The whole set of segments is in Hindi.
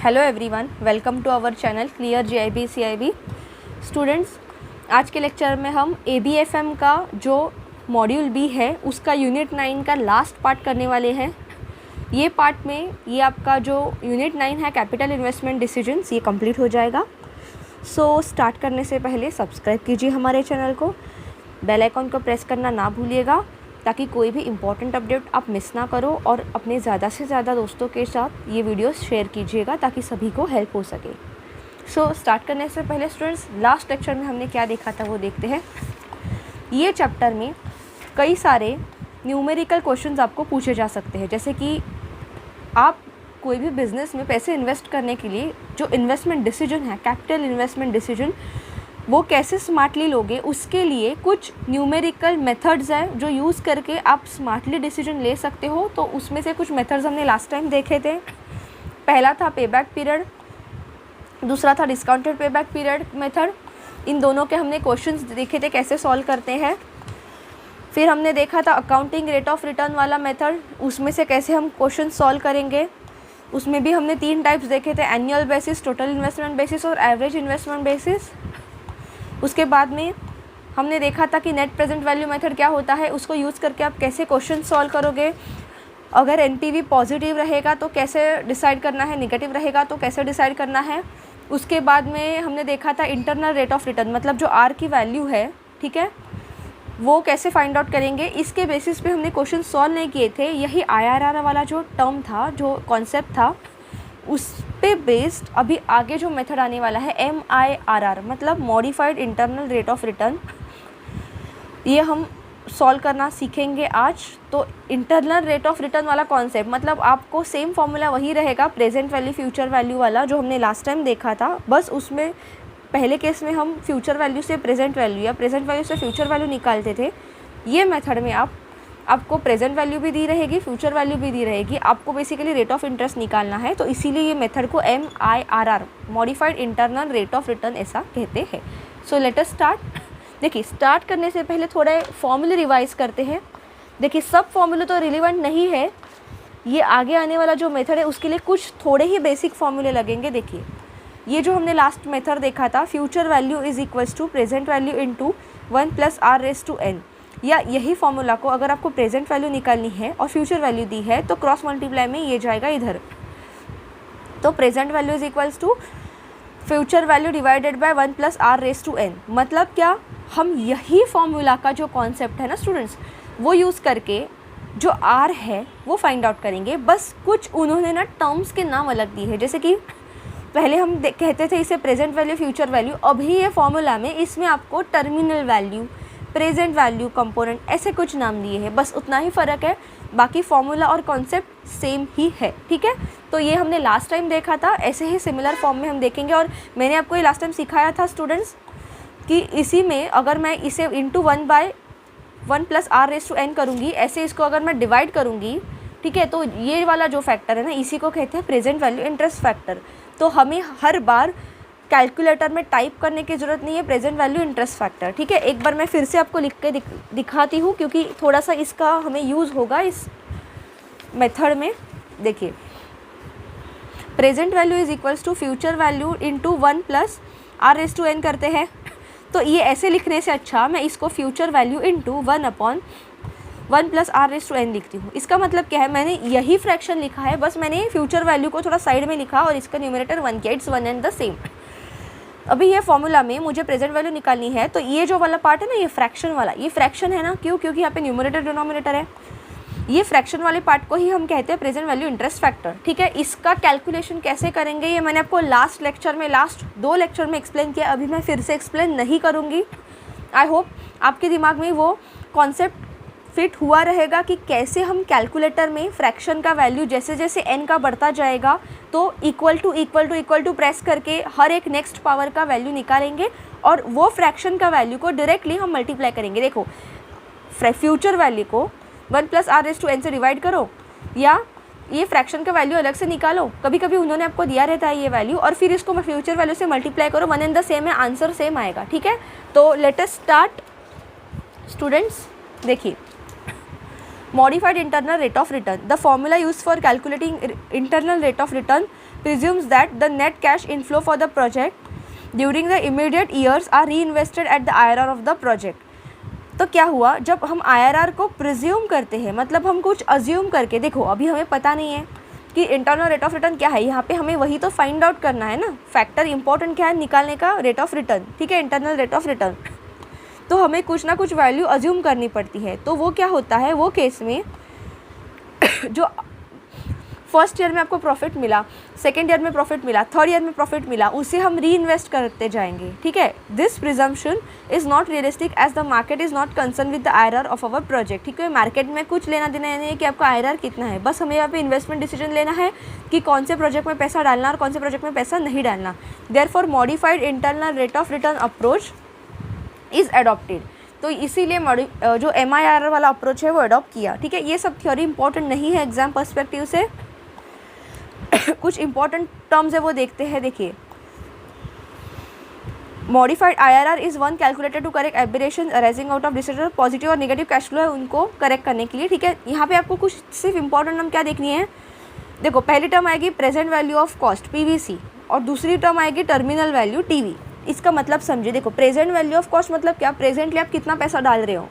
Hello everyone, welcome to our channel clear GIB CIB. Students, आज के लेक्चर में हम एबीएफएम का जो मॉड्यूल बी है उसका यूनिट 9 का लास्ट पार्ट करने वाले हैं। ये पार्ट में ये आपका जो यूनिट 9 है कैपिटल इन्वेस्टमेंट डिसीजंस, ये कंप्लीट हो जाएगा। सो स्टार्ट करने से पहले सब्सक्राइब कीजिए हमारे चैनल को, बेल आइकॉन को प्रेस करना ना भूलिएगा ताकि कोई भी इम्पॉर्टेंट अपडेट आप मिस ना करो, और अपने ज़्यादा से ज़्यादा दोस्तों के साथ ये वीडियोस शेयर कीजिएगा ताकि सभी को हेल्प हो सके। सो स्टार्ट करने से पहले स्टूडेंट्स, लास्ट लेक्चर में हमने क्या देखा था वो देखते हैं। ये चैप्टर में कई सारे न्यूमेरिकल क्वेश्चंस आपको पूछे जा सकते हैं, जैसे कि आप कोई भी बिज़नेस में पैसे इन्वेस्ट करने के लिए जो इन्वेस्टमेंट डिसीजन है, कैपिटल इन्वेस्टमेंट डिसीजन, वो कैसे स्मार्टली लोगे, उसके लिए कुछ न्यूमेरिकल मेथड्स हैं जो यूज़ करके आप स्मार्टली डिसीजन ले सकते हो। तो उसमें से कुछ मेथड्स हमने लास्ट टाइम देखे थे। पहला था पेबैक पीरियड, दूसरा था डिस्काउंटेड पेबैक पीरियड मेथड। इन दोनों के हमने क्वेश्चंस देखे थे कैसे सॉल्व करते हैं। फिर हमने देखा था अकाउंटिंग रेट ऑफ रिटर्न वाला मेथड, उसमें से कैसे हम क्वेश्चन सॉल्व करेंगे। उसमें भी हमने 3 टाइप्स देखे थे, annual basis, total investment basis और एवरेज इन्वेस्टमेंट बेसिस। उसके बाद में हमने देखा था कि नेट प्रेजेंट वैल्यू मेथड क्या होता है, उसको यूज़ करके आप कैसे क्वेश्चन सॉल्व करोगे। अगर एनपीवी पॉजिटिव रहेगा तो कैसे डिसाइड करना है, नेगेटिव रहेगा तो कैसे डिसाइड करना है। उसके बाद में हमने देखा था इंटरनल रेट ऑफ रिटर्न, मतलब जो आर की वैल्यू है, ठीक है, वो कैसे फाइंड आउट करेंगे। इसके बेसिस पे हमने क्वेश्चन सॉल्व नहीं किए थे। यही आईआरआर वाला जो टर्म था, जो कॉन्सेप्ट था, उस पे बेस्ड अभी आगे जो मेथड आने वाला है MIRR, मतलब modified internal rate of return, ये हम सॉल्व करना सीखेंगे आज। तो इंटरनल रेट ऑफ रिटर्न वाला कॉन्सेप्ट, मतलब आपको सेम फॉर्मूला वही रहेगा, प्रेजेंट वैल्यू फ्यूचर वैल्यू वाला जो हमने लास्ट टाइम देखा था। बस उसमें पहले केस में हम फ्यूचर वैल्यू से प्रेजेंट वैल्यू या प्रेजेंट वैल्यू से फ्यूचर वैल्यू निकालते थे। ये मेथड में आपको प्रेजेंट वैल्यू भी दी रहेगी, फ्यूचर वैल्यू भी दी रहेगी। आपको बेसिकली रेट ऑफ इंटरेस्ट निकालना है, तो इसीलिए ये मेथड को MIRR, modified internal rate of return, ऐसा कहते हैं। सो लेट अस स्टार्ट। देखिए, स्टार्ट करने से पहले थोड़े फॉर्मूले रिवाइज करते हैं। देखिए, सब फॉर्मूले तो रिलेवेंट नहीं है, ये आगे आने वाला जो मेथड है उसके लिए कुछ थोड़े ही बेसिक फॉर्मूले लगेंगे। देखिए, ये जो हमने लास्ट मेथड देखा था, future value is equals to present value into 1 + R⁻n, या यही फॉर्मूला को अगर आपको प्रेजेंट वैल्यू निकालनी है और फ्यूचर वैल्यू दी है तो क्रॉस मल्टीप्लाई में ये जाएगा इधर। तो present value is equals to future value divided by 1 + R⁻n। मतलब क्या, हम यही फॉर्मूला का जो कॉन्सेप्ट है ना स्टूडेंट्स, वो यूज़ करके जो R है वो फाइंड आउट करेंगे। बस कुछ उन्होंने ना टर्म्स के नाम अलग दिए हैं, जैसे कि पहले हम कहते थे इसे प्रेजेंट वैल्यू फ्यूचर वैल्यू, अभी ये फॉर्मूला में इसमें आपको terminal value, present value, component, ऐसे कुछ नाम दिए हैं। बस उतना ही फ़र्क है, बाकी फॉर्मूला और कॉन्सेप्ट सेम ही है, ठीक है। तो ये हमने लास्ट टाइम देखा था, ऐसे ही सिमिलर फॉर्म में हम देखेंगे। और मैंने आपको ये लास्ट टाइम सिखाया था स्टूडेंट्स कि इसी में अगर मैं इसे इंटू 1 + R⁻n करूँगी, ऐसे इसको अगर मैं डिवाइड करूँगी, ठीक है, तो ये वाला जो फैक्टर है ना, इसी को कहते हैं प्रेजेंट वैल्यू इंटरेस्ट फैक्टर। तो हमें हर बार कैलकुलेटर में टाइप करने की ज़रूरत नहीं है प्रेजेंट वैल्यू इंटरेस्ट फैक्टर, ठीक है। एक बार मैं फिर से आपको लिख के दिखाती हूँ, क्योंकि थोड़ा सा इसका हमें यूज़ होगा इस मेथड में। देखिए, present value is equals to future value into 1 + R⁻n करते हैं। तो ये ऐसे लिखने से अच्छा मैं इसको फ्यूचर वैल्यू इंटू 1 + R⁻n लिखती हूँ। इसका मतलब क्या है, मैंने यही फ्रैक्शन लिखा है, बस मैंने फ्यूचर वैल्यू को थोड़ा साइड में लिखा और इसका न्यूमरेटर 1 किया। It's 1 and the same. अभी ये फॉर्मूला में मुझे प्रेजेंट वैल्यू निकालनी है, तो ये जो वाला पार्ट है ना, ये फ्रैक्शन वाला, ये फ्रैक्शन है ना, क्यों, क्योंकि यहाँ पे न्यूमरेटर डिनोमिनेटर है। ये फ्रैक्शन वाले पार्ट को ही हम कहते हैं प्रेजेंट वैल्यू इंटरेस्ट फैक्टर, ठीक है। इसका कैलकुलेशन कैसे करेंगे ये मैंने आपको लास्ट लेक्चर में, लास्ट 2 लेक्चर में एक्सप्लेन किया, अभी मैं फिर से एक्सप्लेन नहीं करूँगी। आई होप आपके दिमाग में वो कॉन्सेप्ट फिट हुआ रहेगा कि कैसे हम कैलकुलेटर में फ्रैक्शन का वैल्यू जैसे जैसे n का बढ़ता जाएगा तो इक्वल टू प्रेस करके हर एक नेक्स्ट पावर का वैल्यू निकालेंगे, और वो फ्रैक्शन का वैल्यू को डायरेक्टली हम मल्टीप्लाई करेंगे। देखो, फ्यूचर वैल्यू को 1 + R⁻n से डिवाइड करो, या ये फ्रैक्शन का वैल्यू अलग से निकालो, कभी कभी उन्होंने आपको दिया रहता है ये वैल्यू, और फिर इसको फ्यूचर वैल्यू से मल्टीप्लाई करो, 1 एंड द सेम है, आंसर सेम आएगा, ठीक है। तो लेट अस स्टार्ट स्टूडेंट्स। देखिए, Modified internal rate of return. The formula used for calculating internal rate of return presumes that the net cash inflow for the project during the immediate years are reinvested at the IRR of the project. तो क्या हुआ, जब हम IRR को प्रिज्यूम करते हैं, मतलब हम कुछ अज्यूम करके, देखो अभी हमें पता नहीं है कि इंटरनल रेट ऑफ रिटर्न क्या है, यहाँ पे हमें वही तो फाइंड आउट करना है ना, फैक्टर इंपॉर्टेंट क्या है निकालने का, रेट ऑफ रिटर्न, ठीक है, इंटरनल रेट ऑफ रिटर्न। तो हमें कुछ ना कुछ वैल्यू अज्यूम करनी पड़ती है। तो वो क्या होता है, वो केस में जो फर्स्ट ईयर में आपको प्रॉफिट मिला, सेकेंड ईयर में प्रॉफिट मिला, थर्ड ईयर में प्रॉफिट मिला, उसे हम री इन्वेस्ट करते जाएंगे, ठीक है। This presumption is not realistic as the market is not concern with the IRR of our project, ठीक है। मार्केट में कुछ लेना देना नहीं है कि आपका IRR कितना है, बस हमें यहाँ पे इन्वेस्टमेंट डिसीजन लेना है कि कौन से प्रोजेक्ट में पैसा डालना और कौन से प्रोजेक्ट में पैसा नहीं डालना। Therefore modified internal rate of return approach is adopted. तो इसीलिए जो MIRR वाला अप्रोच है वो अडॉप्ट किया, ठीक है। ये सब थ्योरी इंपॉर्टेंट नहीं है एग्जाम पर्सपेक्टिव से। कुछ इंपॉर्टेंट टर्म्स है वो देखते हैं, देखिए। Modified IRR is one calculated to correct aberration arising out of decision, positive और नेगेटिव कैश फ्लो है उनको करेक्ट करने के लिए, ठीक है। यहाँ पे आपको कुछ सिर्फ इंपॉर्टेंट टर्म क्या देखनी है, देखो पहली टर्म आएगी present value of cost PVC और दूसरी टर्म आएगी टर्मिनल वैल्यू TV। इसका मतलब समझिए, देखो प्रेजेंट वैल्यू ऑफ कॉस्ट मतलब क्या, प्रेजेंटली आप कितना पैसा डाल रहे हो,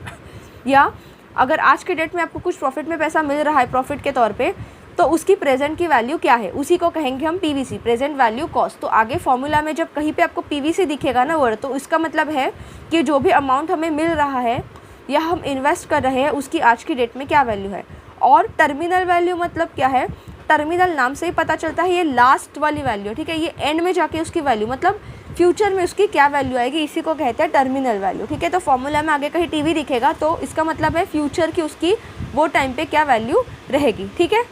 या अगर आज के डेट में आपको कुछ प्रॉफिट में पैसा मिल रहा है प्रॉफिट के तौर पे, तो उसकी प्रेजेंट की वैल्यू क्या है, उसी को कहेंगे हम PVC, प्रेजेंट वैल्यू कॉस्ट। तो आगे फॉर्मूला में जब कहीं पे आपको PVC दिखेगा ना वर्ड, तो इसका मतलब है कि जो भी अमाउंट हमें मिल रहा है या हम इन्वेस्ट कर रहे हैं उसकी आज की डेट में क्या वैल्यू है। और टर्मिनल वैल्यू मतलब क्या है, टर्मिनल नाम से ही पता चलता है ये लास्ट वाली वैल्यू, ठीक है, ये एंड में जाके उसकी वैल्यू, मतलब फ्यूचर में उसकी क्या वैल्यू आएगी, इसी को कहते हैं टर्मिनल वैल्यू, ठीक है। तो फॉर्मूला में आगे कहीं TV दिखेगा तो इसका मतलब है फ्यूचर की उसकी वो टाइम पे क्या वैल्यू रहेगी, ठीक है।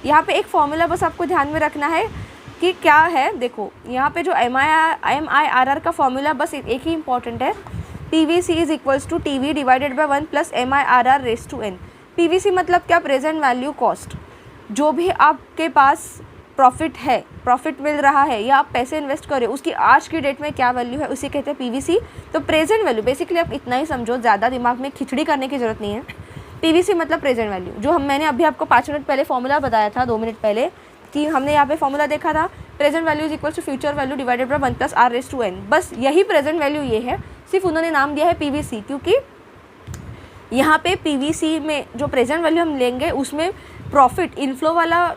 यहाँ पे एक फॉर्मूला बस आपको ध्यान में रखना है कि क्या है, देखो यहाँ पे जो MIRR का फॉर्मूला बस एक ही इंपॉर्टेंट है, PVC is equals to TV divided by 1 plus MIRR raise to n। PVC मतलब क्या, प्रेजेंट वैल्यू कॉस्ट, जो भी आपके पास प्रॉफिट है, प्रॉफिट मिल रहा है या आप पैसे इन्वेस्ट कर रहे हो उसकी आज की डेट में क्या वैल्यू है, उसे कहते हैं PVC। तो प्रेजेंट वैल्यू बेसिकली आप इतना ही समझो, ज़्यादा दिमाग में खिचड़ी करने की ज़रूरत नहीं है। PVC मतलब प्रेजेंट वैल्यू, जो मैंने अभी आपको 5 मिनट पहले फॉर्मूला बताया था, 2 मिनट पहले, कि हमने यहाँ पे फॉर्मूला देखा था present value is equal to future value divided by 1 plus R raise to n। बस यही प्रेजेंट वैल्यू ये है, सिर्फ उन्होंने नाम दिया है PVC, क्योंकि यहाँ पे PVC में जो प्रेजेंट वैल्यू हम लेंगे उसमें प्रॉफिट इनफ्लो वाला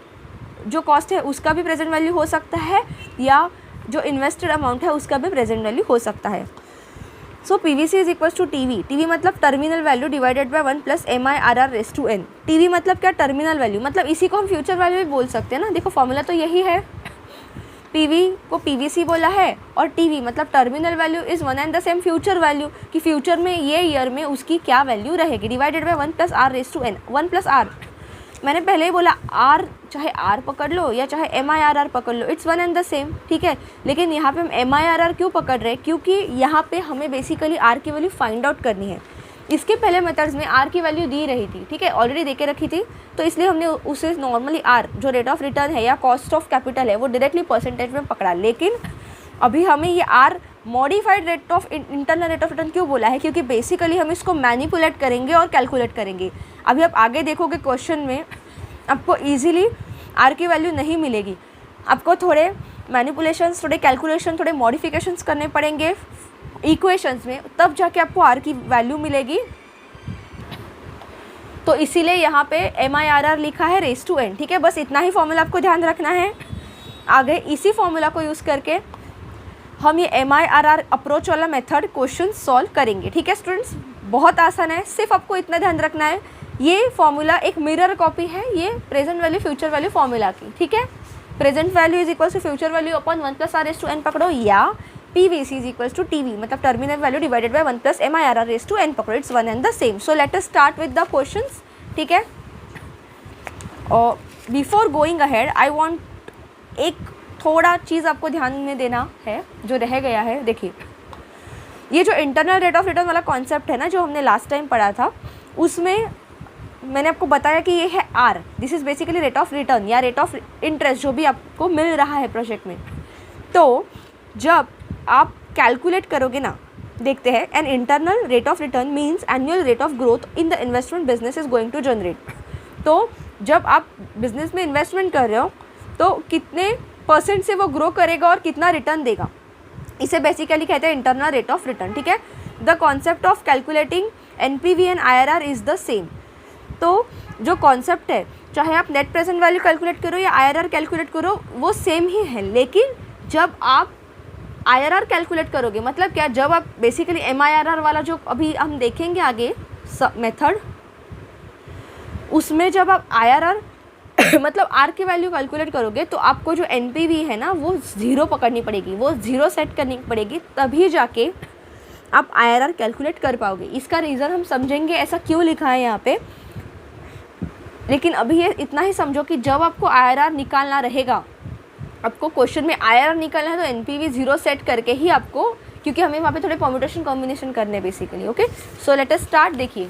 जो कॉस्ट है उसका भी प्रेजेंट वैल्यू हो सकता है, या जो इन्वेस्टेड अमाउंट है उसका भी प्रेजेंट वैल्यू हो सकता है। So PVC is equals to TV मतलब terminal value divided by 1 plus MIRR raise to n। TV मतलब क्या, टर्मिनल वैल्यू, मतलब इसी को हम फ्यूचर वैल्यू भी बोल सकते हैं ना, देखो फॉर्मूला तो यही है। PV को PVC बोला है और TV मतलब terminal value is one and the same future value, कि फ्यूचर में ये ईयर में उसकी क्या वैल्यू रहेगी, divided by 1 plus R raise to n। 1 plus R मैंने पहले ही बोला, R चाहे R पकड़ लो या चाहे MIRR पकड़ लो, it's one and the same, ठीक है। लेकिन यहाँ पे हम MIRR क्यों पकड़ रहे हैं, क्योंकि यहाँ पे हमें बेसिकली R की वैल्यू फाइंड आउट करनी है। इसके पहले मेथड्स में R की वैल्यू दी रही थी, ठीक है, ऑलरेडी दे के रखी थी, तो इसलिए हमने उसे नॉर्मली R जो रेट ऑफ रिटर्न है या कॉस्ट ऑफ कैपिटल है वो डायरेक्टली परसेंटेज में पकड़ा। लेकिन अभी हमें ये R modified rate of internal rate of return क्यों बोला है, क्योंकि बेसिकली हम इसको मैनिपुलेट करेंगे और कैलकुलेट करेंगे। अभी आप आगे देखोगे क्वेश्चन में आपको ईजिली R की वैल्यू नहीं मिलेगी, आपको थोड़े मैनिपुलेशंस, थोड़े कैलकुलेशन, थोड़े मॉडिफिकेशंस करने पड़ेंगे इक्वेशंस में, तब जाके आपको R की वैल्यू मिलेगी। तो इसीलिए यहाँ पे MIRR लिखा है रेस टू n, ठीक है। बस इतना ही फॉर्मूला आपको ध्यान रखना है। आगे इसी फॉर्मूला को यूज़ करके हम ये MIRR अप्रोच वाला मेथड क्वेश्चन सॉल्व करेंगे, ठीक है स्टूडेंट्स। बहुत आसान है, सिर्फ आपको इतना ध्यान रखना है, ये फॉर्मूला एक मिरर कॉपी है ये present value future value formula की, ठीक है। Present value is equal to future value upon 1 plus R raise to n पकड़ो, या PVC is equal to TV मतलब terminal value divided by 1 plus MIRR raise to n पकड़ो, it's one and the same. So let us start with the questions, ठीक है। और before going ahead I want एक थोड़ा चीज़ आपको ध्यान में देना है जो रह गया है। देखिए ये जो इंटरनल रेट ऑफ रिटर्न वाला कॉन्सेप्ट है ना, जो हमने लास्ट टाइम पढ़ा था, उसमें मैंने आपको बताया कि ये है R, this is basically rate of return या रेट ऑफ इंटरेस्ट जो भी आपको मिल रहा है प्रोजेक्ट में। तो जब आप कैलकुलेट करोगे ना, देखते हैं, an internal rate of return means annual rate of growth in the investment business is going to generate. तो जब आप बिजनेस में इन्वेस्टमेंट कर रहे हो तो कितने % से वो ग्रो करेगा और कितना रिटर्न देगा, इसे बेसिकली कहते हैं इंटरनल रेट ऑफ रिटर्न। ठीक है, the concept of calculating NPV and IRR is the same. तो जो कॉन्सेप्ट है, चाहे आप नेट प्रेजेंट वैल्यू कैलकुलेट करो या आईआरआर कैलकुलेट करो, वो सेम ही है। लेकिन जब आप आईआरआर कैलकुलेट करोगे, मतलब क्या, जब आप बेसिकली एमआईआरआर वाला जो अभी हम देखेंगे आगे मेथड, उसमें जब आप आईआरआर मतलब आर की वैल्यू कैलकुलेट करोगे तो आपको जो एनपीवी है ना वो 0 पकड़नी पड़ेगी, वो 0 सेट करनी पड़ेगी, तभी जाके आप आईआरआर कैलकुलेट कर पाओगे। इसका रीज़न हम समझेंगे ऐसा क्यों लिखा है यहाँ पे। लेकिन अभी ये इतना ही समझो कि जब आपको आईआरआर निकालना रहेगा, आपको क्वेश्चन में आईआरआर निकालना है तो एनपीवी 0 सेट करके ही आपको, क्योंकि हमें वहाँ पे थोड़े परम्यूटेशन कॉम्बिनेशन करने basically. Okay, so let us start. देखिए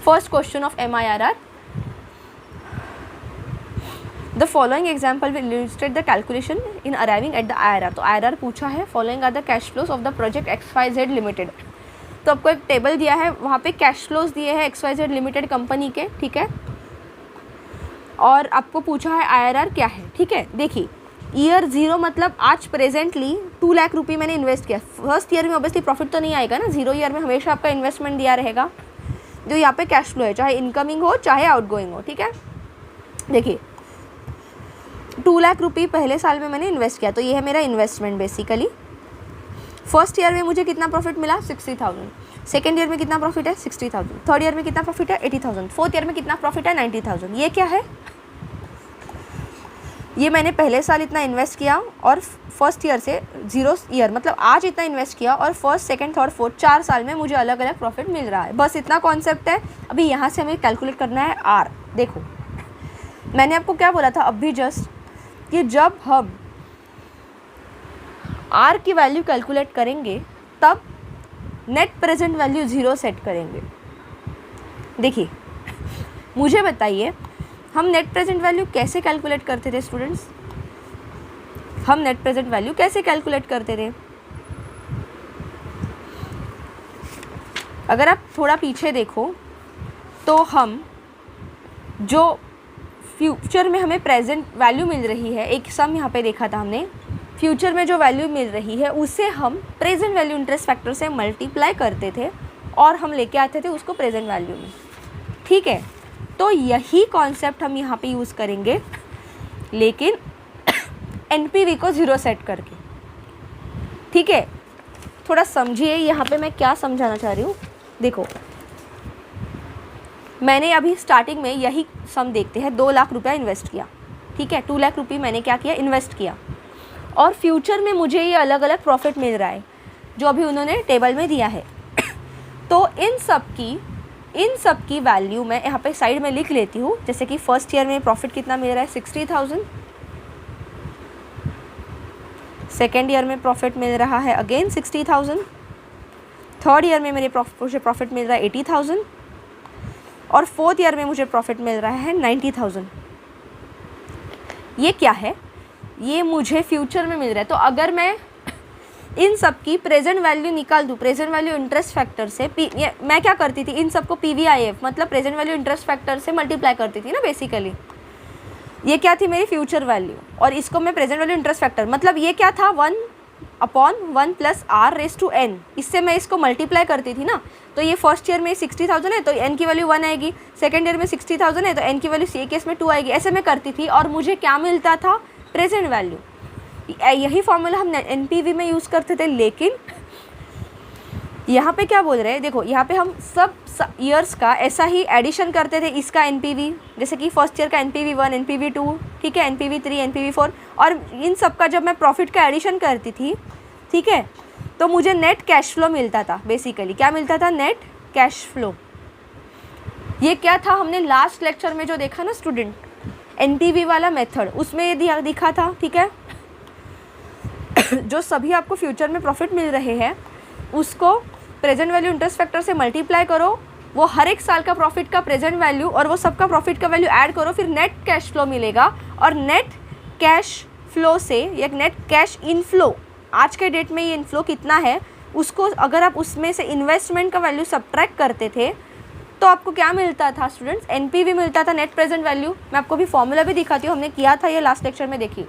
first question of MIRR, the following example will illustrate the calculation in arriving at the IRR. तो आईआरआर पूछा है, following are the cash flows of the project XYZ limited. तो आपको एक टेबल दिया है, वहाँ पे कैश फ्लोज दिए हैं XYZ लिमिटेड कंपनी के। ठीक है, और आपको पूछा है आईआरआर क्या है। ठीक है, देखिए ईयर 0 मतलब आज प्रेजेंटली 2 लाख रुपये मैंने इन्वेस्ट किया। फर्स्ट ईयर में ऑब्वियसली प्रॉफिट तो नहीं आएगा ना, 0 ईयर में हमेशा आपका इन्वेस्टमेंट दिया रहेगा। जो यहाँ पे कैश फ्लो है, चाहे इनकमिंग हो चाहे आउटगोइंग हो। ठीक है, देखिए 2 लाख रुपये पहले साल में मैंने इन्वेस्ट किया, तो ये है मेरा इन्वेस्टमेंट बेसिकली। फर्स्ट ईयर में मुझे कितना प्रॉफिट मिला, 60,000। सेकेंड ईयर में कितना प्रॉफिट है, 60,000। थर्ड ईयर में कितना प्रॉफिट है, 80,000। फोर्थ ईयर में कितना प्रॉफिट है, 90,000। ये क्या है, ये मैंने पहले साल इतना इन्वेस्ट किया और फर्स्ट ईयर से 0 ईयर मतलब आज इतना इन्वेस्ट किया और फर्स्ट, सेकंड, थर्ड, फोर्थ 4 साल में मुझे अलग अलग प्रॉफिट मिल रहा है। बस इतना कॉन्सेप्ट है। अभी यहाँ से हमें कैलकुलेट करना है आर। देखो मैंने आपको क्या बोला था अभी जस्ट, कि जब हम आर की वैल्यू कैलकुलेट करेंगे तब नेट प्रेजेंट वैल्यू 0 सेट करेंगे। देखिए मुझे बताइए, हम नेट प्रेजेंट वैल्यू कैसे कैलकुलेट करते थे स्टूडेंट्स? हम नेट प्रेजेंट वैल्यू कैसे कैलकुलेट करते थे? अगर आप थोड़ा पीछे देखो तो हम जो फ्यूचर में हमें प्रेजेंट वैल्यू मिल रही है, एक सम यहाँ पे देखा था हमने, फ्यूचर में जो वैल्यू मिल रही है उसे हम प्रेजेंट वैल्यू इंटरेस्ट फैक्टर से मल्टीप्लाई करते थे और हम लेके आते थे उसको प्रेजेंट वैल्यू में। ठीक है, तो यही कॉन्सेप्ट हम यहाँ पे यूज़ करेंगे, लेकिन एनपीवी को 0 सेट करके। ठीक है, थोड़ा समझिए यहाँ पे मैं क्या समझाना चाह रही हूँ। देखो मैंने अभी स्टार्टिंग में यही सम देखते हैं, 2 लाख रुपया इन्वेस्ट किया। ठीक है, 2 लाख रुपये मैंने क्या किया, इन्वेस्ट किया, और फ्यूचर में मुझे ये अलग अलग प्रॉफिट मिल रहा है जो अभी उन्होंने टेबल में दिया है। तो इन सब की वैल्यू मैं यहाँ पे साइड में लिख लेती हूँ। जैसे कि फर्स्ट ईयर में प्रॉफिट कितना मिल रहा है, 60,000। सेकेंड ईयर में प्रॉफिट मिल रहा है अगेन 60,000। थर्ड ईयर में मुझे प्रॉफिट मिल रहा है 80,000 और फोर्थ ईयर में मुझे प्रॉफिट मिल रहा है 90,000। ये क्या है, ये मुझे फ्यूचर में मिल रहा है। तो अगर मैं इन सब की प्रेजेंट वैल्यू निकाल दूँ, प्रेजेंट वैल्यू इंटरेस्ट फैक्टर से, मैं क्या करती थी, इन सबको PVIF मतलब प्रेजेंट वैल्यू इंटरेस्ट फैक्टर से मल्टीप्लाई करती थी ना बेसिकली। ये क्या थी, मेरी फ्यूचर वैल्यू, और इसको मैं प्रेजेंट वैल्यू इंटरेस्ट फैक्टर मतलब ये क्या था, 1/1 + r⁻n, इससे मैं इसको मल्टीप्लाई करती थी ना। तो ये फर्स्ट ईयर में 60,000 है तो n की वैल्यू 1 आएगी, सेकेंड ईयर में 60,000 है तो n की वैल्यू सी केस में 2 आएगी। ऐसे मैं करती थी और मुझे क्या मिलता था, प्रेजेंट वैल्यू। यही फॉर्मूला हम एनपीवी में यूज़ करते थे। लेकिन यहाँ पे क्या बोल रहे हैं, देखो यहाँ पे हम सब ईयर्स का ऐसा ही एडिशन करते थे। इसका एनपीवी, जैसे कि फर्स्ट ईयर का NPV 1, NPV 2, ठीक है, NPV 3, NPV 4, और इन सब का जब मैं प्रॉफिट का एडिशन करती थी, ठीक है, तो मुझे नेट कैश फ्लो मिलता था। बेसिकली क्या मिलता था, नेट कैश फ्लो। ये क्या था, हमने लास्ट लेक्चर में जो देखा ना स्टूडेंट, एनपीवी वाला मेथड, उसमें ये दिखा था। ठीक है, जो सभी आपको फ्यूचर में प्रॉफिट मिल रहे हैं उसको प्रेजेंट वैल्यू इंटरेस्ट फैक्टर से मल्टीप्लाई करो, वो हर एक साल का प्रॉफिट का प्रेजेंट वैल्यू और वो सबका प्रॉफिट का वैल्यू ऐड करो, फिर नेट कैश फ्लो मिलेगा। और नेट कैश फ्लो से या नेट कैश इनफ्लो, आज के डेट में ये इनफ्लो कितना है उसको अगर आप उसमें से इन्वेस्टमेंट का वैल्यू सब्ट्रैक्ट करते थे तो आपको क्या मिलता था स्टूडेंट्स? एनपीवी मिलता था, नेट प्रेजेंट वैल्यू। मैं आपको भी फॉर्मूला भी दिखाती हूँ, हमने किया था ये लास्ट लेक्चर में। देखिए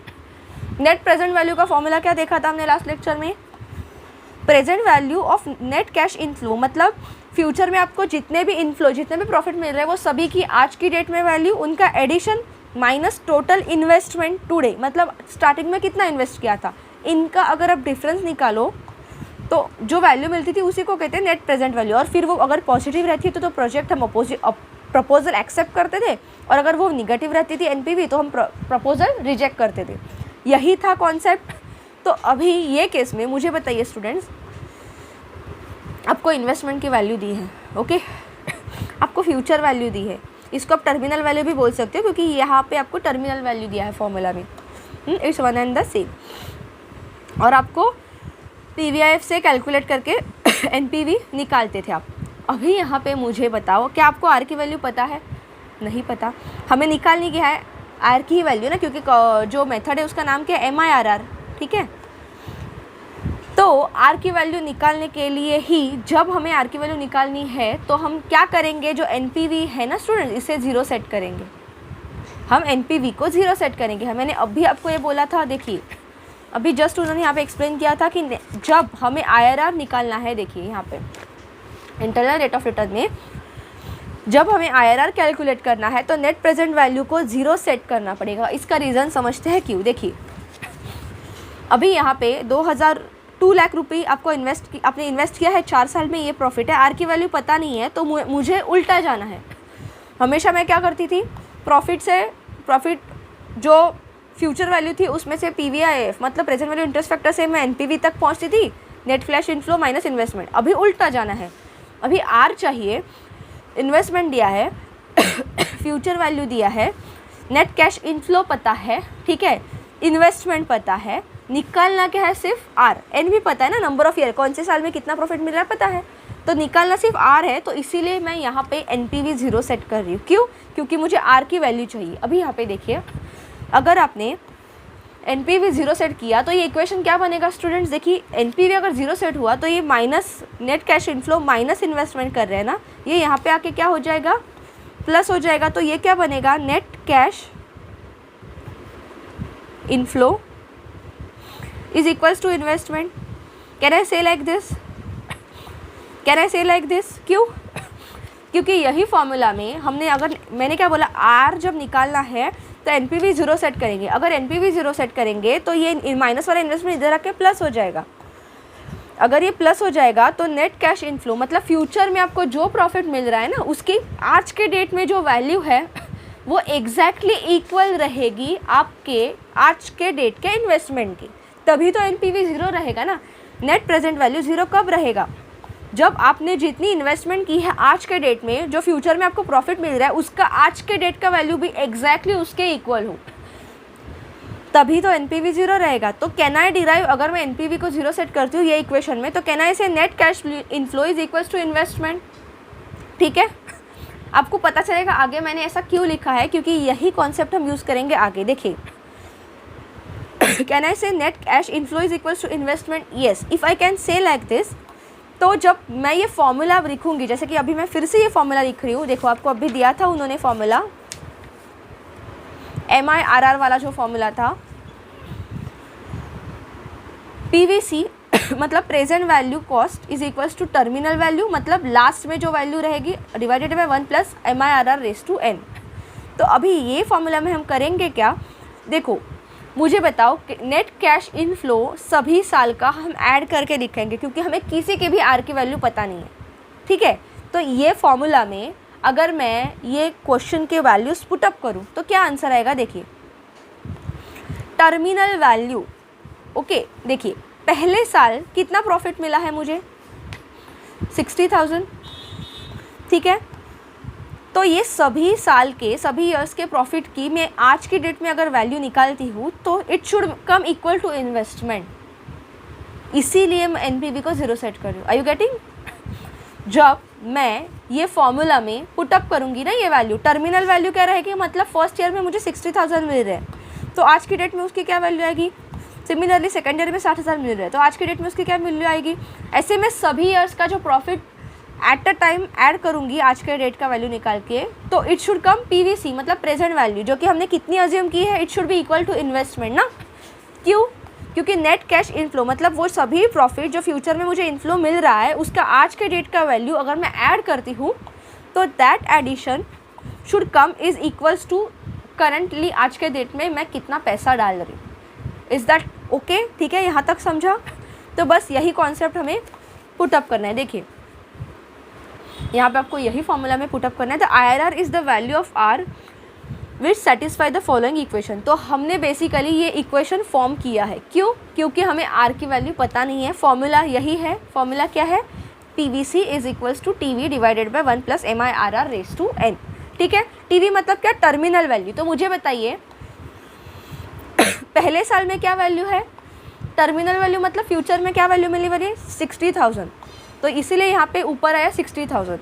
नेट प्रेजेंट वैल्यू का फॉर्मूला क्या देखा था हमने लास्ट लेक्चर में? Present value of net cash inflow, मतलब फ्यूचर में आपको जितने भी इनफ्लो, जितने भी प्रॉफिट मिल रहे हैं वो सभी की आज की डेट में वैल्यू, उनका addition minus total investment today, मतलब स्टार्टिंग में कितना इन्वेस्ट किया था, इनका अगर आप डिफरेंस निकालो तो जो वैल्यू मिलती थी उसी को कहते हैं नेट प्रेजेंट वैल्यू। और फिर वो अगर पॉजिटिव रहती तो प्रोजेक्ट हम प्रपोजल एक्सेप्ट करते थे, और अगर वो निगेटिव रहती थी एनपीवी तो हम प्रपोजल रिजेक्ट करते थे। यही था कॉन्सेप्ट। तो अभी ये केस में मुझे बताइए स्टूडेंट्स, आपको इन्वेस्टमेंट की वैल्यू दी है, ओके, आपको फ्यूचर वैल्यू दी है, इसको आप टर्मिनल वैल्यू भी बोल सकते हो क्योंकि यहाँ पे आपको टर्मिनल वैल्यू दिया है फॉर्मूला में, it's one and the same. और आपको पीवीआईएफ से कैलकुलेट करके एनपीवी निकालते थे आप। अभी यहाँ पे मुझे बताओ, क्या आपको आर की वैल्यू पता है? नहीं पता। हमें निकालनी क्या है? आर की ही वैल्यू ना, क्योंकि जो मेथड है उसका नाम क्या है? MIRR, ठीक है। तो आर की वैल्यू निकालने के लिए ही, जब हमें आर की वैल्यू निकालनी है तो हम क्या करेंगे? जो एनपीवी है ना स्टूडेंट, इसे 0 सेट करेंगे। हम एनपीवी को 0 सेट करेंगे। मैंने अभी आपको ये बोला था, देखिए अभी जस्ट उन्होंने यहाँ पे एक्सप्लेन किया था कि जब हमें IRR निकालना है, देखिए यहाँ पे इंटरनल रेट ऑफ रिटर्न में जब हमें IRR कैलकुलेट करना है तो नेट प्रेजेंट वैल्यू को 0 सेट करना पड़ेगा। इसका रीज़न समझते हैं क्यों। देखिए अभी यहाँ पे 2 लाख रुपये आपको आपने इन्वेस्ट किया है 4 साल में, ये प्रॉफिट है। आर की वैल्यू पता नहीं है तो मुझे उल्टा जाना है। हमेशा मैं क्या करती थी, प्रॉफिट जो फ्यूचर वैल्यू थी उसमें से पीवीआईएफ मतलब प्रेजेंट वैल्यू इंटरेस्ट फैक्टर से मैं एनपीवी तक पहुंचती थी, net flash inflow minus investment. अभी उल्टा जाना है, अभी आर चाहिए, इन्वेस्टमेंट दिया है, फ्यूचर वैल्यू दिया है, नेट कैश इनफ्लो पता है, ठीक है, इन्वेस्टमेंट पता है, निकालना क्या है? सिर्फ आर। एन भी पता है ना, नंबर ऑफ ईयर, कौन से साल में कितना प्रॉफिट मिल रहा है पता है, तो निकालना सिर्फ आर है। तो इसीलिए मैं यहाँ पे एनपीवी 0 सेट कर रही हूँ। क्यों? क्योंकि मुझे आर की वैल्यू चाहिए। अभी यहाँ पे देखिए, अगर आपने एनपीवी 0 सेट किया तो ये इक्वेशन क्या बनेगा स्टूडेंट्स? देखिए एनपीवी अगर 0 सेट हुआ तो ये minus net cash inflow minus investment कर रहे हैं ना, ये यहाँ पे आके क्या हो जाएगा? प्लस हो जाएगा। तो ये क्या बनेगा? Net cash inflow is equals to investment. Can I say like this? Can I say like this? क्यों? क्योंकि यही फॉर्मूला में मैंने क्या बोला, आर जब निकालना है तो एनपीवी 0 सेट करेंगे। अगर एनपीवी 0 सेट करेंगे तो ये माइनस वाला इन्वेस्टमेंट इधर आके प्लस हो जाएगा। अगर ये प्लस हो जाएगा तो नेट कैश इनफ्लो मतलब फ्यूचर में आपको जो प्रॉफिट मिल रहा है ना, उसकी आज के डेट में जो वैल्यू है वो एग्जैक्टली इक्वल रहेगी आपके आज के डेट के इन्वेस्टमेंट की। तभी तो एनपीवी 0 रहेगा ना। नेट प्रेजेंट वैल्यू 0 कब रहेगा? जब आपने जितनी इन्वेस्टमेंट की है आज के डेट में, जो फ्यूचर में आपको प्रॉफिट मिल रहा है उसका आज के डेट का वैल्यू भी एग्जैक्टली उसके इक्वल हो, तभी तो एनपीवी 0 रहेगा। तो कैन आई डिराइव, अगर मैं एनपीवी को 0 सेट करती हूँ ये इक्वेशन में, तो can I say net cash inflow is equals to investment. ठीक है, आपको पता चलेगा आगे मैंने ऐसा क्यों लिखा है, क्योंकि यही कॉन्सेप्ट हम यूज़ करेंगे आगे। देखिए can I say net cash inflow is equals to investment? Yes, if I can say like this, तो जब मैं ये फॉर्मूला लिखूंगी, जैसे कि अभी मैं फिर से ये फॉर्मूला लिख रही हूँ, देखो आपको अभी दिया था उन्होंने फॉर्मूला, MIRR वाला जो फॉर्मूला था, PVC मतलब present value cost is equals to terminal value मतलब लास्ट में जो वैल्यू रहेगी divided by 1 plus MIRR raise to n। तो अभी ये फॉर्मूला में हम करेंगे क्या? देखो मुझे बताओ, नेट कैश इनफ्लो सभी साल का हम ऐड करके लिखेंगे क्योंकि हमें किसी के भी आर की वैल्यू पता नहीं है। ठीक है, तो ये फॉर्मूला में अगर मैं ये क्वेश्चन के वैल्यूज पुटअप करूँ तो क्या आंसर आएगा? देखिए टर्मिनल वैल्यू, ओके, देखिए पहले साल कितना प्रॉफिट मिला है मुझे? 60,000। ठीक है, तो ये सभी साल के, सभी ईयर्स के प्रॉफिट की मैं आज की डेट में अगर वैल्यू निकालती हूँ तो it should come equal to investment. इसीलिए मैं एनपीवी को 0 सेट कर रही हूँ। Are you getting? जब मैं ये फॉर्मूला में पुटअप करूँगी ना ये वैल्यू, टर्मिनल वैल्यू क्या रहेगी? मतलब फर्स्ट ईयर में मुझे 60,000 मिल रहे हैं, तो आज की डेट में उसकी क्या वैल्यू आएगी? सिमिलरली सेकेंड ईयर में 60,000 मिल रहा है, तो आज के डेट में उसकी क्या वैल्यू आएगी। ऐसे में सभी ईयर्स का जो profit at a time add करूँगी आज के डेट का वैल्यू निकाल के, तो इट शुड कम PVC मतलब प्रेजेंट वैल्यू, जो कि हमने कितनी अज्यूम की है, it should be equal to investment ना। क्यों? क्योंकि नेट कैश इनफ्लो मतलब वो सभी प्रॉफिट जो फ्यूचर में मुझे इनफ्लो मिल रहा है उसका आज के डेट का वैल्यू अगर मैं ऐड करती हूँ तो that addition should come is equals to currently आज के डेट में मैं कितना पैसा डाल रही हूँ। Is that okay? ठीक है, यहाँ तक समझा? तो बस यही कॉन्सेप्ट हमें पुटअप करना है। देखिए यहाँ पे आपको यही फॉर्मूला में पुटअप करना है। The IRR is the value of R which satisfy the following equation. तो हमने बेसिकली ये इक्वेशन फॉर्म किया है। क्यों? क्योंकि हमें R की वैल्यू पता नहीं है। फॉर्मूला यही है। फॉर्मूला क्या है? PVC is equals to TV divided by 1 + MIRR raise to n। ठीक है, TV मतलब क्या? Terminal value. तो मुझे बताइए पहले साल में क्या वैल्यू है? टर्मिनल वैल्यू मतलब फ्यूचर में क्या वैल्यू मिली वाली? 60,000। तो इसीलिए यहाँ पे ऊपर आया 60,000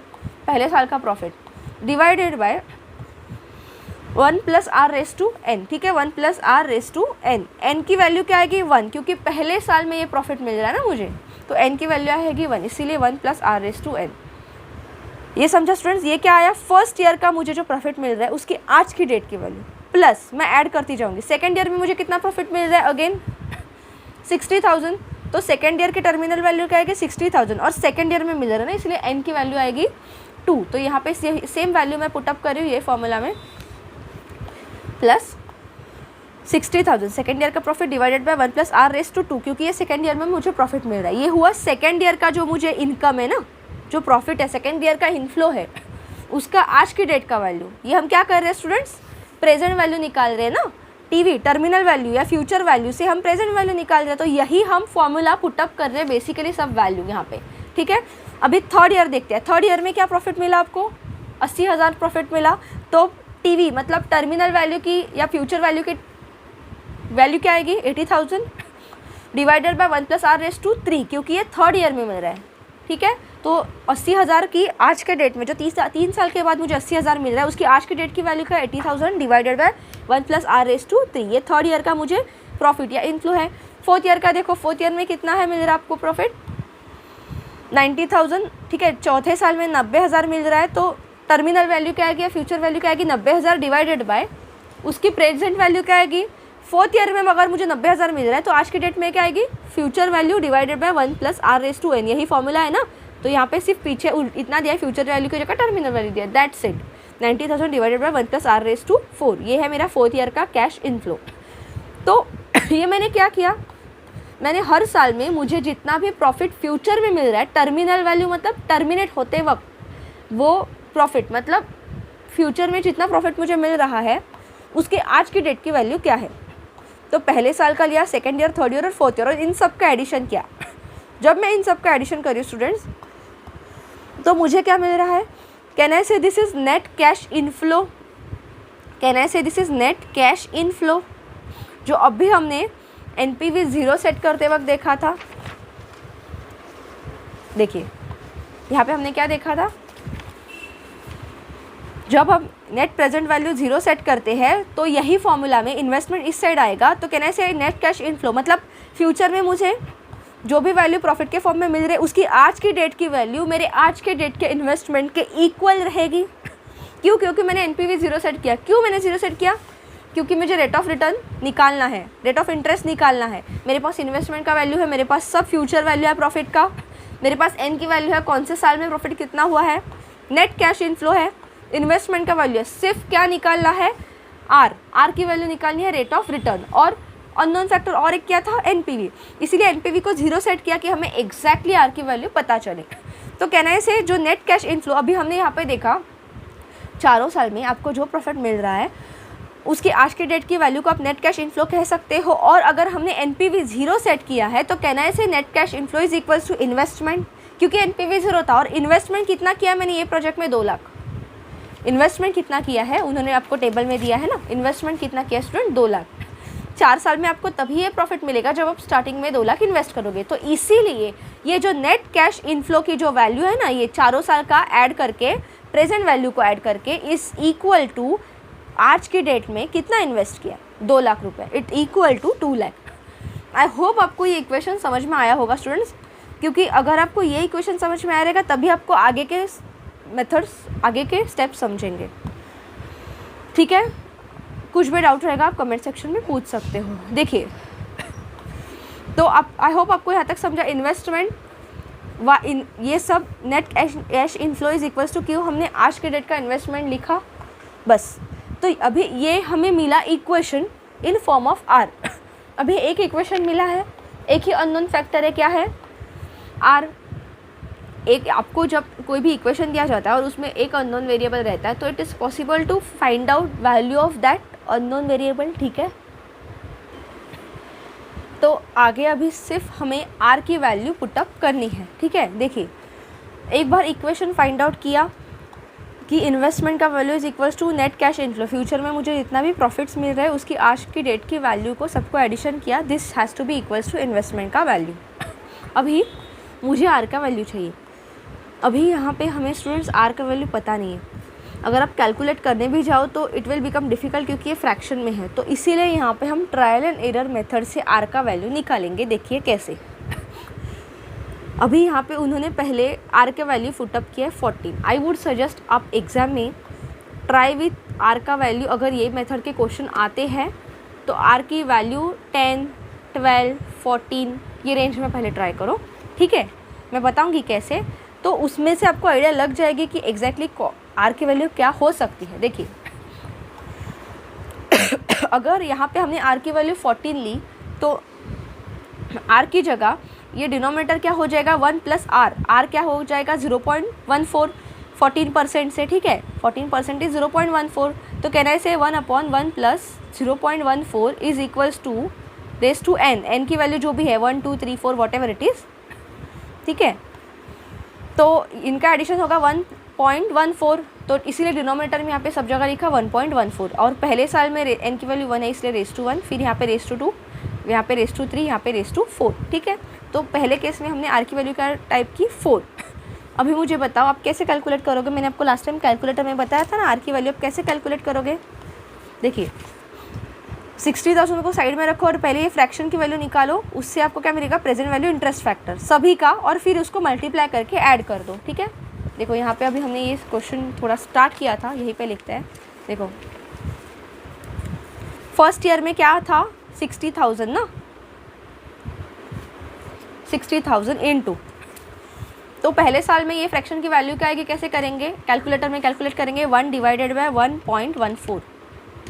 पहले साल का profit divided by 1 + R raise to n। ठीक है, 1 + R raise to n। n की वैल्यू क्या आएगी? 1, क्योंकि पहले साल में ये प्रॉफिट मिल रहा है ना मुझे, तो n की वैल्यू आएगी 1, इसीलिए 1 + R रेज़ टू n। ये समझा स्टूडेंट्स? ये क्या आया? फर्स्ट ईयर का मुझे जो प्रॉफिट मिल रहा है उसकी आज की डेट की वैल्यू प्लस मैं ऐड करती जाऊँगी। सेकेंड ईयर में मुझे कितना प्रॉफिट मिल रहा है? अगेन 60,000। तो सेकेंड ईयर की टर्मिनल वैल्यू क्या आएगी? 60,000 और सेकेंड ईयर में मिल रहा है ना, इसलिए n की वैल्यू आएगी 2। तो यहाँ पे सेम वैल्यू मैं पुटअप कर रही हूँ ये फॉर्मूला में, प्लस 60,000 सेकेंड ईयर का profit divided by 1 + R raise to 2, क्योंकि ये सेकेंड ईयर में मुझे प्रॉफिट मिल रहा है। ये हुआ सेकेंड ईयर का जो मुझे इनकम है ना, जो प्रॉफिट है सेकेंड ईयर का इनफ्लो है, उसका आज की डेट का वैल्यू। ये हम क्या कर रहे हैं स्टूडेंट्स? प्रेजेंट वैल्यू निकाल रहे हैं ना। TV टर्मिनल वैल्यू या फ्यूचर वैल्यू से हम प्रेजेंट वैल्यू निकाल रहे हैं, तो यही हम फॉर्मूला पुटअप कर रहे हैं बेसिकली सब वैल्यू यहाँ पे। ठीक है, अभी थर्ड ईयर देखते हैं। थर्ड ईयर में क्या प्रॉफिट मिला आपको? 80,000 प्रॉफिट मिला। तो TV मतलब टर्मिनल वैल्यू की या फ्यूचर वैल्यू की वैल्यू क्या आएगी? 80,000 divided by 1 + R raise to 3, क्योंकि ये थर्ड ईयर में मिल रहा है। ठीक है, तो 80,000 की आज के डेट में जो 3 साल के बाद मुझे 80,000 मिल रहा है उसकी आज की डेट की वैल्यू क्या है? 80,000 divided by 1 + R raise to 3। ये थर्ड ईयर का मुझे प्रॉफिट या इनफ्लो है। फोर्थ ईयर का देखो, फोर्थ ईयर में कितना है मिल रहा है आपको प्रॉफिट? 90,000। ठीक है, चौथे साल में 90,000 मिल रहा है, तो टर्मिनल वैल्यू क्या आएगी या फ्यूचर वैल्यू क्या आएगी? 90,000 डिवाइडेड बाय उसकी प्रेजेंट वैल्यू क्या आएगी? फोर्थ ईयर में अगर मुझे 90,000 मिल रहा है तो आज की डेट में क्या आएगी? Future value divided by 1 + R raise to n। यही फॉर्मूला है ना, तो यहाँ पे सिर्फ पीछे इतना दिया है, फ्यूचर वैल्यू की जगह टर्मिनल वैल्यू दिया। That's it. 90,000 divided by 1 + R raise to 4। ये है मेरा फोर्थ ईयर का कैश इनफ्लो। तो ये मैंने क्या किया? मैंने हर साल में मुझे जितना भी प्रॉफिट फ्यूचर में मिल रहा है, टर्मिनल वैल्यू मतलब टर्मिनेट होते वक्त वो प्रॉफिट मतलब फ्यूचर में जितना प्रॉफिट मुझे मिल रहा है उसकी आज की डेट की वैल्यू क्या है। तो पहले साल का लिया, सेकेंड ईयर, थर्ड ईयर और फोर्थ ईयर, और इन सब का एडिशन किया। जब मैं इन सब का एडिशन कर रही हूँ स्टूडेंट्स, तो मुझे क्या मिल रहा है? Can I say this is net cash inflow? Can I say this is net cash inflow? जो अभी हमने NPV 0 सेट करते वक्त देखा था। देखिए यहाँ पे हमने क्या देखा था? जब हम नेट प्रेजेंट वैल्यू 0 सेट करते हैं तो यही फॉर्मूला में इन्वेस्टमेंट इस साइड आएगा। तो can I say net cash inflow मतलब फ्यूचर में मुझे जो भी वैल्यू प्रॉफिट के फॉर्म में मिल रही है उसकी आज की डेट की वैल्यू मेरे आज के डेट के इन्वेस्टमेंट के इक्वल रहेगी। क्यों? क्योंकि मैंने NPV 0 सेट किया। क्यों मैंने 0 सेट किया? क्योंकि मुझे रेट ऑफ रिटर्न निकालना है, रेट ऑफ इंटरेस्ट निकालना है। मेरे पास इन्वेस्टमेंट का वैल्यू है, मेरे पास सब फ्यूचर वैल्यू है प्रॉफिट का, मेरे पास n की वैल्यू है कौन से साल में प्रॉफिट कितना हुआ है, नेट कैश इनफ्लो है, इन्वेस्टमेंट का वैल्यू है, सिर्फ क्या निकालना है? R की वैल्यू निकालनी है, रेट ऑफ रिटर्न, और अननोन फैक्टर और एक क्या था? NPV। इसीलिए NPV को 0 सेट किया कि हमें एग्जैक्टली R की वैल्यू पता चले। तो कहना है से जो नेट कैश इनफ्लो अभी हमने यहाँ पे देखा, चारों साल में आपको जो प्रॉफिट मिल रहा है उसकी आज की डेट की वैल्यू को आप नेट कैश इनफ्लो कह सकते हो। और अगर हमने NPV 0 सेट किया है तो कहना है say net cash inflow is equals to investment, क्योंकि NPV 0 था। और इन्वेस्टमेंट कितना किया मैंने ये प्रोजेक्ट में? 2 लाख। इन्वेस्टमेंट कितना किया है उन्होंने आपको टेबल में दिया है ना, इन्वेस्टमेंट कितना किया स्टूडेंट? 2 लाख। 4 साल में आपको तभी ये प्रॉफिट मिलेगा जब आप स्टार्टिंग में 2 लाख इन्वेस्ट करोगे। तो इसीलिए ये जो नेट कैश इनफ्लो की जो वैल्यू है ना, ये चारों साल का ऐड करके प्रेजेंट वैल्यू को ऐड करके इज इक्वल टू आज की डेट में कितना इन्वेस्ट किया? 2 लाख रुपए। It equal to 2 lakh. I hope आपको ये इक्वेशन समझ में आया होगा स्टूडेंट्स, क्योंकि अगर आपको ये इक्वेशन समझ में आया रहेगा तभी आपको आगे के मेथड्स, आगे के स्टेप्स समझेंगे। ठीक है, कुछ भी डाउट रहेगा आप कमेंट सेक्शन में पूछ सकते हो। देखिए, तो आप, आई होप आपको यहाँ तक समझा। इन्वेस्टमेंट ये सब net cash inflow is equals to क्यों हमने आज के डेट का इन्वेस्टमेंट लिखा बस। तो अभी ये हमें मिला equation in form of R. अभी एक इक्वेशन मिला है, एक ही अननोन फैक्टर है, क्या है? आर। एक आपको जब कोई भी इक्वेशन दिया जाता है और उसमें एक अननोन वेरिएबल रहता है तो it is possible to find out value of that unknown variable. ठीक है, तो आगे अभी सिर्फ हमें आर की वैल्यू पुटअप करनी है। ठीक है, देखिए, एक बार इक्वेशन फाइंड आउट किया कि इन्वेस्टमेंट का value is equals to net cash inflow, future में मुझे जितना भी प्रॉफिट्स मिल रहा है उसकी आज की डेट की वैल्यू को सबको एडिशन किया, this has to be equals to investment का वैल्यू। अभी मुझे आर का वैल्यू चाहिए। अभी यहाँ पे हमें स्टूडेंट्स आर का वैल्यू पता नहीं है। अगर आप कैलकुलेट करने भी जाओ तो इट विल बिकम डिफ़िकल्ट, क्योंकि ये फ्रैक्शन में है। तो इसीलिए यहाँ पे हम ट्रायल एंड एरर मेथड से आर का वैल्यू निकालेंगे। देखिए कैसे। अभी यहाँ पे उन्होंने पहले आर के वैल्यू फुटअप किया है 14। आई वुड सजेस्ट आप एग्ज़ाम में ट्राई विथ आर का वैल्यू, अगर ये मेथड के क्वेश्चन आते हैं तो आर की वैल्यू 10, 12, 14 ये रेंज में पहले ट्राई करो। ठीक है, मैं बताऊँगी कैसे, तो उसमें से आपको आइडिया लग जाएगी कि एग्जैक्टली आर की वैल्यू क्या हो सकती है। देखिए, अगर यहाँ पे हमने आर की वैल्यू 14 ली तो आर की जगह ये डिनोमिनेटर क्या हो जाएगा 1 प्लस आर। आर क्या हो जाएगा 0.14, 14% से। ठीक है, 14% इज 0.14, तो कहना है say 1/1 plus 0.14 is equals to raise to N. N की वैल्यू जो भी है 1, 2, 3, 4 वॉट एवर इट इज़। ठीक है, तो इनका एडिशन होगा 1.14, तो इसीलिए डिनोमिनेटर में यहाँ पे सब जगह लिखा 1.14। और पहले साल में एन की वैल्यू 1 है इसलिए रेस टू 1, फिर यहाँ पे रेस टू 2, यहाँ पे रेस टू 3, यहाँ पे रेस टू 4। ठीक है, तो पहले केस में हमने आर की वैल्यू का टाइप की 4। अभी मुझे बताओ आप कैसे कैलकुलेट करोगे। मैंने आपको लास्ट टाइम कैलकुलेटर में बताया था ना आर की वैल्यू आप कैसे कैलकुलेट करोगे। देखिए, 60,000 को साइड में रखो और पहले ये फ्रैक्शन की वैल्यू निकालो, उससे आपको क्या मिलेगा प्रेजेंट वैल्यू इंटरेस्ट फैक्टर सभी का, और फिर उसको मल्टीप्लाई करके ऐड कर दो। ठीक है, देखो यहाँ पे अभी हमने ये क्वेश्चन थोड़ा स्टार्ट किया था, यहीं पे लिखते हैं। देखो, फर्स्ट ईयर में क्या था 60,000 ना, 60,000 इनटू, तो पहले साल में ये फ्रैक्शन की वैल्यू क्या आएगी, कैसे करेंगे, कैलकुलेटर में कैलकुलेट करेंगे। 1 डिवाइडेड बाय 1.14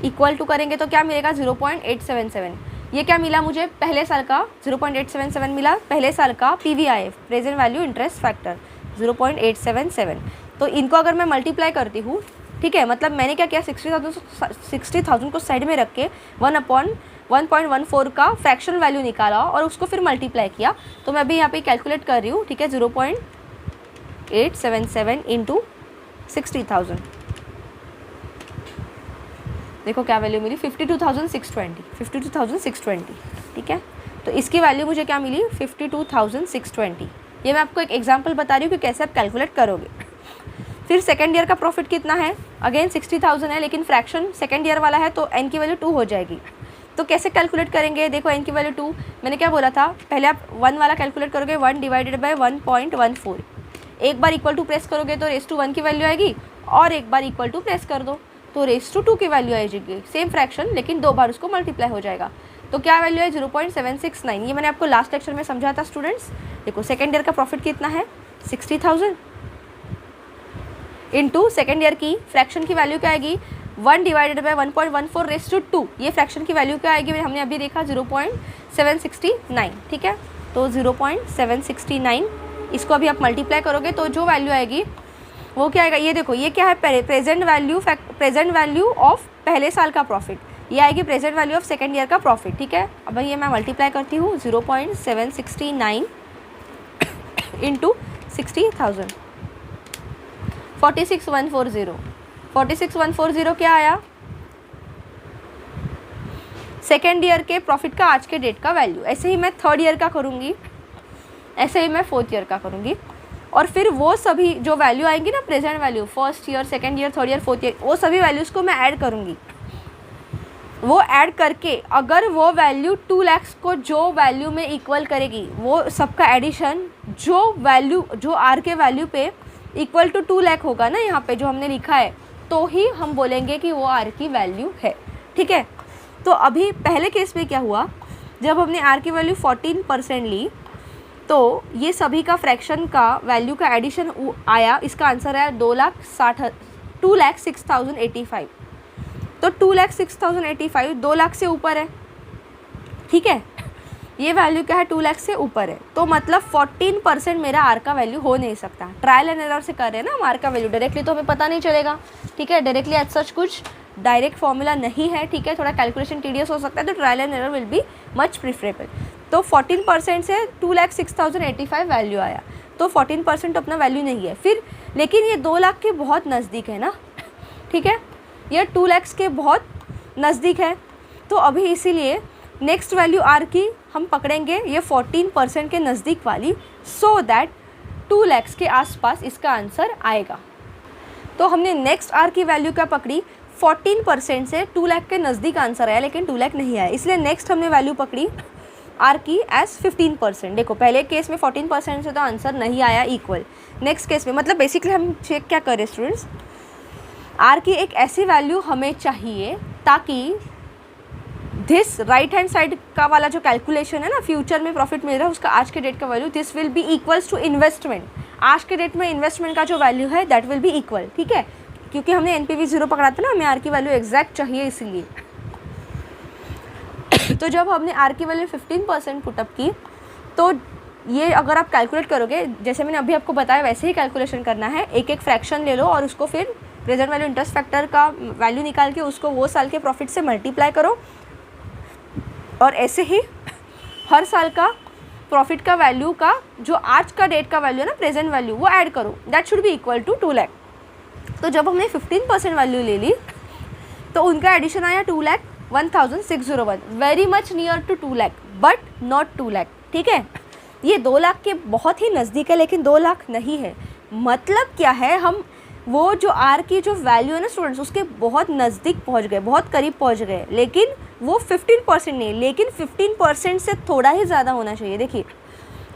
इक्वल टू करेंगे तो क्या मिलेगा 0.877। ये क्या मिला मुझे पहले साल का 0.877 मिला, पहले साल का PVIF present value interest factor 0.877। तो इनको अगर मैं मल्टीप्लाई करती हूँ, ठीक है, मतलब मैंने क्या किया 60,000 को साइड में रख के 1/1.14 का फ्रैक्शन वैल्यू निकाला और उसको फिर मल्टीप्लाई किया। तो मैं अभी यहाँ पे कैलकुलेट कर रही हूँ। ठीक है, 0.877 इंटू 60,000, देखो क्या वैल्यू मिली 52,620। ठीक है, तो इसकी वैल्यू मुझे क्या मिली 52,620। ये मैं आपको एक एग्जांपल बता रही हूँ कि कैसे आप कैलकुलेट करोगे। फिर सेकेंड ईयर का प्रॉफिट कितना है, अगेन 60,000 है, लेकिन फ्रैक्शन सेकेंड ईयर वाला है तो एन की वैल्यू 2 हो जाएगी। तो कैसे कैलकुलेट करेंगे, देखो एन की वैल्यू 2, मैंने क्या बोला था पहले आप 1 वाला कैलकुलेट करोगे, 1 डिवाइडेड बाय 1.14। एक बार इक्वल टू प्रेस करोगे तो रेस टू 1 की वैल्यू आएगी, और एक बार इक्वल टू प्रेस कर दो तो रेस टू 2 की वैल्यू आएगी। सेम फ्रैक्शन लेकिन 2 बार उसको मल्टीप्लाई हो जाएगा। तो क्या वैल्यू है 0.769। ये मैंने आपको लास्ट लेक्चर में समझा था स्टूडेंट्स। देखो सेकेंड ईयर का प्रॉफिट कितना है 60,000 इंटू सेकेंड ईयर की फ्रैक्शन की वैल्यू क्या आएगी 1 डिवाइडेड बाय 1.14 रेस टू 2। ये फ्रैक्शन की वैल्यू क्या आएगी हमने अभी देखा 0.769। ठीक है, तो 0.769 इसको अभी आप मल्टीप्लाई करोगे तो जो वैल्यू आएगी वो क्या आएगा, ये देखो ये क्या है प्रेजेंट वैल्यू ऑफ पहले साल का प्रॉफिट, ये आएगी present value of second year का प्रॉफिट। ठीक है, अब ये मैं मल्टीप्लाई करती हूँ 0.769 इंटू 60,000, 46,140। 46,140 क्या आया सेकेंड ईयर के प्रॉफिट का आज के डेट का वैल्यू। ऐसे ही मैं थर्ड ईयर का करूँगी, ऐसे ही मैं फोर्थ ईयर का करूँगी, और फिर वो सभी जो वैल्यू आएंगी ना present value first year, second year, third year, fourth year, वो सभी वैल्यूज़ को मैं ऐड करूँगी। वो ऐड करके अगर वो वैल्यू 2 लाख को जो वैल्यू में इक्वल करेगी, वो सबका एडिशन जो आर के वैल्यू पे इक्वल टू 2 लाख होगा ना, यहाँ पे जो हमने लिखा है, तो ही हम बोलेंगे कि वो आर की वैल्यू है। ठीक है, तो अभी पहले केस में क्या हुआ, जब हमने आर की वैल्यू 14% ली तो ये सभी का फ्रैक्शन का वैल्यू का एडिशन आया, इसका आंसर आया 2,06,085। तो 2,06,085 2 लाख से ऊपर है। ठीक है, ये वैल्यू क्या है, 2 लाख से ऊपर है, तो मतलब 14% मेरा आर का वैल्यू हो नहीं सकता। ट्रायल एंड एरर से कर रहे हैं ना हम आर का वैल्यू, डायरेक्टली तो हमें पता नहीं चलेगा। ठीक है, डायरेक्टली एज सच कुछ डायरेक्ट फॉर्मूला नहीं है। ठीक है, थोड़ा कैलकुलेशन टीडियस हो सकता है, तो trial and error will be much preferable. तो 14% से 2,06,085 वैल्यू आया, तो 14% अपना वैल्यू नहीं है फिर, लेकिन ये 2 लाख के बहुत नज़दीक है ना। ठीक है, ये 2 लाख के बहुत नज़दीक है, तो अभी इसीलिए नेक्स्ट वैल्यू आर की हम पकड़ेंगे ये 14% के नज़दीक वाली, सो दैट 2 लाख के आसपास इसका आंसर आएगा। तो हमने नेक्स्ट आर की वैल्यू क्या पकड़ी, 14% से 2 लाख के नज़दीक आंसर आया, लेकिन 2 लाख नहीं आया, इसलिए नेक्स्ट हमने वैल्यू पकड़ी आर की एज 15%। देखो पहले केस में 14% से तो आंसर नहीं आया इक्वल, नेक्स्ट केस में मतलब बेसिकली हम चेक क्या करें स्टूडेंट्स, आर की एक ऐसी वैल्यू हमें चाहिए ताकि दिस राइट हैंड साइड का वाला जो कैलकुलेशन है ना, फ्यूचर में प्रॉफिट मिल रहा है उसका आज के डेट का value, this will be equals to investment. आज के डेट में इन्वेस्टमेंट का जो वैल्यू है दैट विल बी इक्वल। ठीक है, क्योंकि हमने NPV 0 पकड़ा था ना, हमें आर की वैल्यू एग्जैक्ट चाहिए इसीलिए। तो जब हमने आर की वैल्यू 15% पुटअप की, तो ये अगर आप कैलकुलेट करोगे, जैसे मैंने अभी आपको बताया वैसे ही कैलकुलेशन करना है। एक एक फ्रैक्शन ले लो और उसको फिर प्रेजेंट वैल्यू इंटरेस्ट फैक्टर का वैल्यू निकाल के उसको वो साल के प्रॉफिट से मल्टीप्लाई करो, और ऐसे ही हर साल का प्रॉफिट का वैल्यू का जो आज का डेट का वैल्यू है ना, प्रेजेंट वैल्यू, वो ऐड करो, that should be equal to 2 lakh. तो जब हमने 15% वैल्यू ले ली तो उनका एडिशन आया 2,01,601, very much near to 2 lakh but not 2 lakh. ठीक है, ये 2 लाख के बहुत ही नज़दीक है, लेकिन 2 लाख नहीं है। मतलब क्या है, हम वो जो आर की जो वैल्यू है ना स्टूडेंट्स, उसके बहुत नज़दीक पहुंच गए, बहुत करीब पहुंच गए, लेकिन वो 15% नहीं, लेकिन 15% से थोड़ा ही ज़्यादा होना चाहिए। देखिए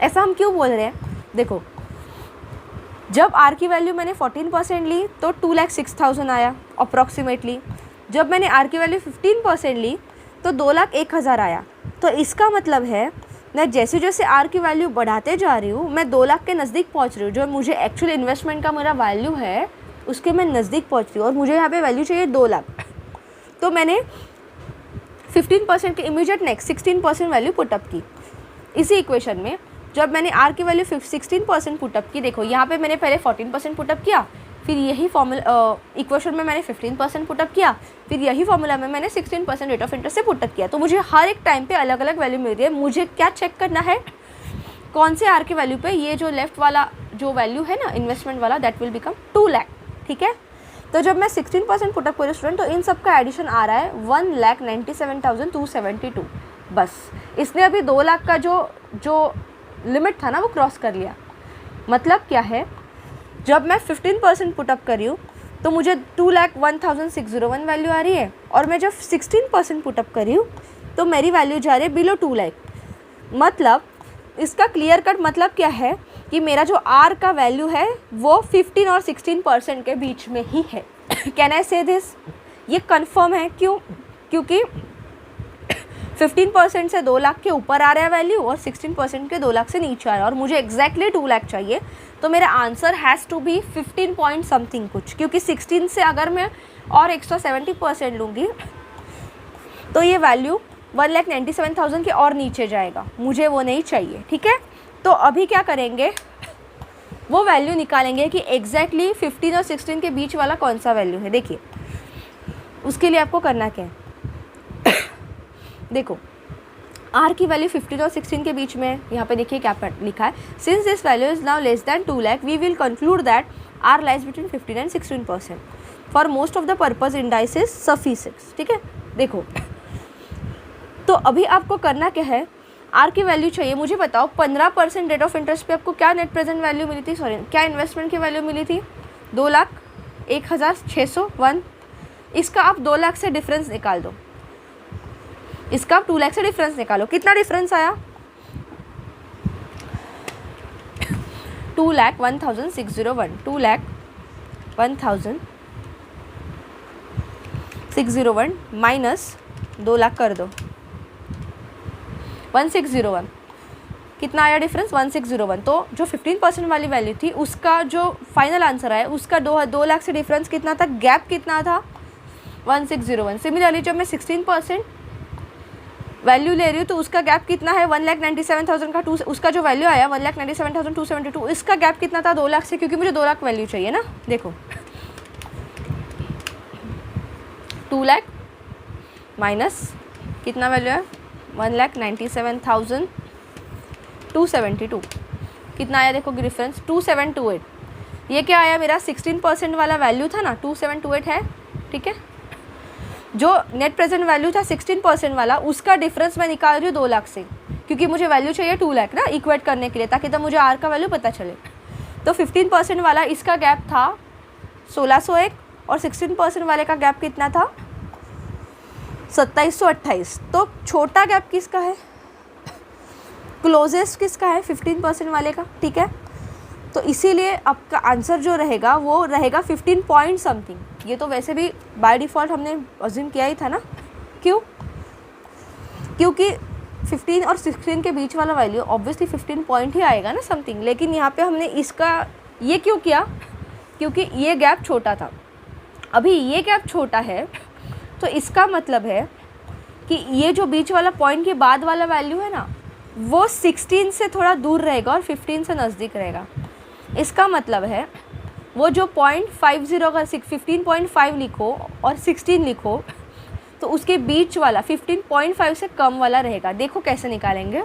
ऐसा हम क्यों बोल रहे हैं, देखो जब आर की वैल्यू मैंने 14% ली तो 2,06,000 आया अप्रॉक्सीमेटली। जब मैंने आर की वैल्यू 15% ली तो 2,01,000 आया। तो इसका मतलब है मैं जैसे जैसे आर की वैल्यू बढ़ाते जा रही हूँ, मैं 2 लाख के नज़दीक पहुँच रही हूँ। जो मुझे एक्चुअल इन्वेस्टमेंट का मेरा वैल्यू है उसके मैं नज़दीक पहुँच रही हूँ, और मुझे यहाँ पे वैल्यू चाहिए 2 लाख। तो मैंने 15% के इमीडिएट नेक्स्ट 16% वैल्यू पुटअप की। इसी इक्वेशन में जब मैंने आर की वैल्यू 16% पुटअप की, देखो यहाँ पे मैंने पहले 14% पुटअप किया, फिर यही फॉर्मूला इक्वेशन में मैंने 15% पुटअप किया, फिर यही फॉर्मूला में मैंने 16% रेट ऑफ इंटरेस्ट से पुटअप किया। तो मुझे हर एक टाइम पे अलग अलग वैल्यू मिल रही है। मुझे क्या चेक करना है, कौन से आर की वैल्यू पे ये जो लेफ्ट वाला जो वैल्यू है ना इन्वेस्टमेंट वाला, दैट विल बिकम 2 लाख। ठीक है, तो जब मैं 16% पुटअप करूँ स्टूडेंट, तो इन सब का एडिशन आ रहा है 1,97,272। बस इसने अभी 2 लाख का जो लिमिट था ना वो क्रॉस कर लिया। मतलब क्या है, जब मैं 15% पुटअप कर रही हूँ तो मुझे 2,01,601 वैल्यू आ रही है, और मैं जब 16% पुटअप कर रही हूँ तो मेरी वैल्यू जा रही है बिलो 2 लाख। मतलब इसका क्लियर कट मतलब क्या है कि मेरा जो आर का वैल्यू है वो 15 और 16% के बीच में ही है। कैन आई से दिस, ये कंफर्म है। क्यों? क्योंकि 15% से 2 लाख के ऊपर आ रहा है वैल्यू, और 16% के 2 लाख से नीचे आ रहा है, और मुझे एग्जैक्टली 2 लाख चाहिए। तो मेरा answer has to be 15 point something कुछ, क्योंकि 16 से अगर मैं और 170% लूँगी तो ये वैल्यू 1,97,000 के और नीचे जाएगा, मुझे वो नहीं चाहिए। ठीक है, तो अभी क्या करेंगे, वो वैल्यू निकालेंगे कि एग्जैक्टली 15 और 16 के बीच वाला कौन सा वैल्यू है। देखिए उसके लिए आपको करना क्या है, देखो आर की वैल्यू 15 और 16 के बीच में है। यहाँ पे देखिए क्या लिखा है, since this value is now less than 2 lakh we will conclude that R lies between 15 and 16%। For most of the purpose indices sufficient. ठीक है, देखो तो अभी आपको करना क्या है, आर की वैल्यू चाहिए। मुझे बताओ 15% रेट ऑफ इंटरेस्ट पे आपको क्या नेट प्रेजेंट वैल्यू मिली थी, सॉरी क्या इन्वेस्टमेंट की वैल्यू मिली थी, 2,01,601। इसका आप 2 लाख से डिफरेंस निकाल दो, इसका 2 लाख से डिफरेंस निकालो। कितना डिफरेंस आया? 2,01,601 2,01,601 माइनस 2 लाख कर दो, 1601। कितना आया डिफरेंस? 1601। तो जो 15% वाली वैल्यू थी उसका जो फाइनल आंसर आया उसका 2 लाख से डिफरेंस कितना था? गैप कितना था? 1601। सिमिलरली जब मैं 16% वैल्यू ले रही हूँ तो उसका गैप कितना है? 1,97,000 का उसका जो वैल्यू आया 1,97,272, इसका गैप कितना था? 2 लाख से, क्योंकि मुझे 2 लाख वैल्यू चाहिए ना। देखो 2 लाख माइनस कितना वैल्यू है? 1,97,272। कितना आया देखो डिफरेंस? 2728। ये क्या आया? मेरा 16% वाला वैल्यू था ना, 2728 है, ठीक है। जो नेट प्रेजेंट वैल्यू था 16% वाला, उसका डिफरेंस मैं निकाल रही हूँ 2 लाख से, क्योंकि मुझे वैल्यू चाहिए 2 लाख ना इक्वेट करने के लिए, ताकि तब मुझे आर का वैल्यू पता चले। तो 15% वाला इसका गैप था 1601 और 16% वाले का गैप कितना था? 2728। तो छोटा गैप किसका है? क्लोजेस्ट किसका है? 15% वाले का, ठीक है। तो इसीलिए आपका आंसर जो रहेगा वो रहेगा 15 पॉइंट समथिंग। ये तो वैसे भी बाय डिफ़ॉल्ट हमने अज्यूम किया ही था ना। क्यों? क्योंकि 15 और 16 के बीच वाला वैल्यू ऑब्वियसली 15 पॉइंट ही आएगा ना समथिंग। लेकिन यहाँ पे हमने इसका ये क्यों किया? क्योंकि ये गैप छोटा था। अभी ये गैप छोटा है तो इसका मतलब है कि ये जो बीच वाला पॉइंट के बाद वाला वैल्यू है ना, वो 16 से थोड़ा दूर रहेगा और 15 से नज़दीक रहेगा। इसका मतलब है वो जो 0.50 अगर 15.5 लिखो और 16 लिखो तो उसके बीच वाला 15.5 से कम वाला रहेगा। देखो कैसे निकालेंगे,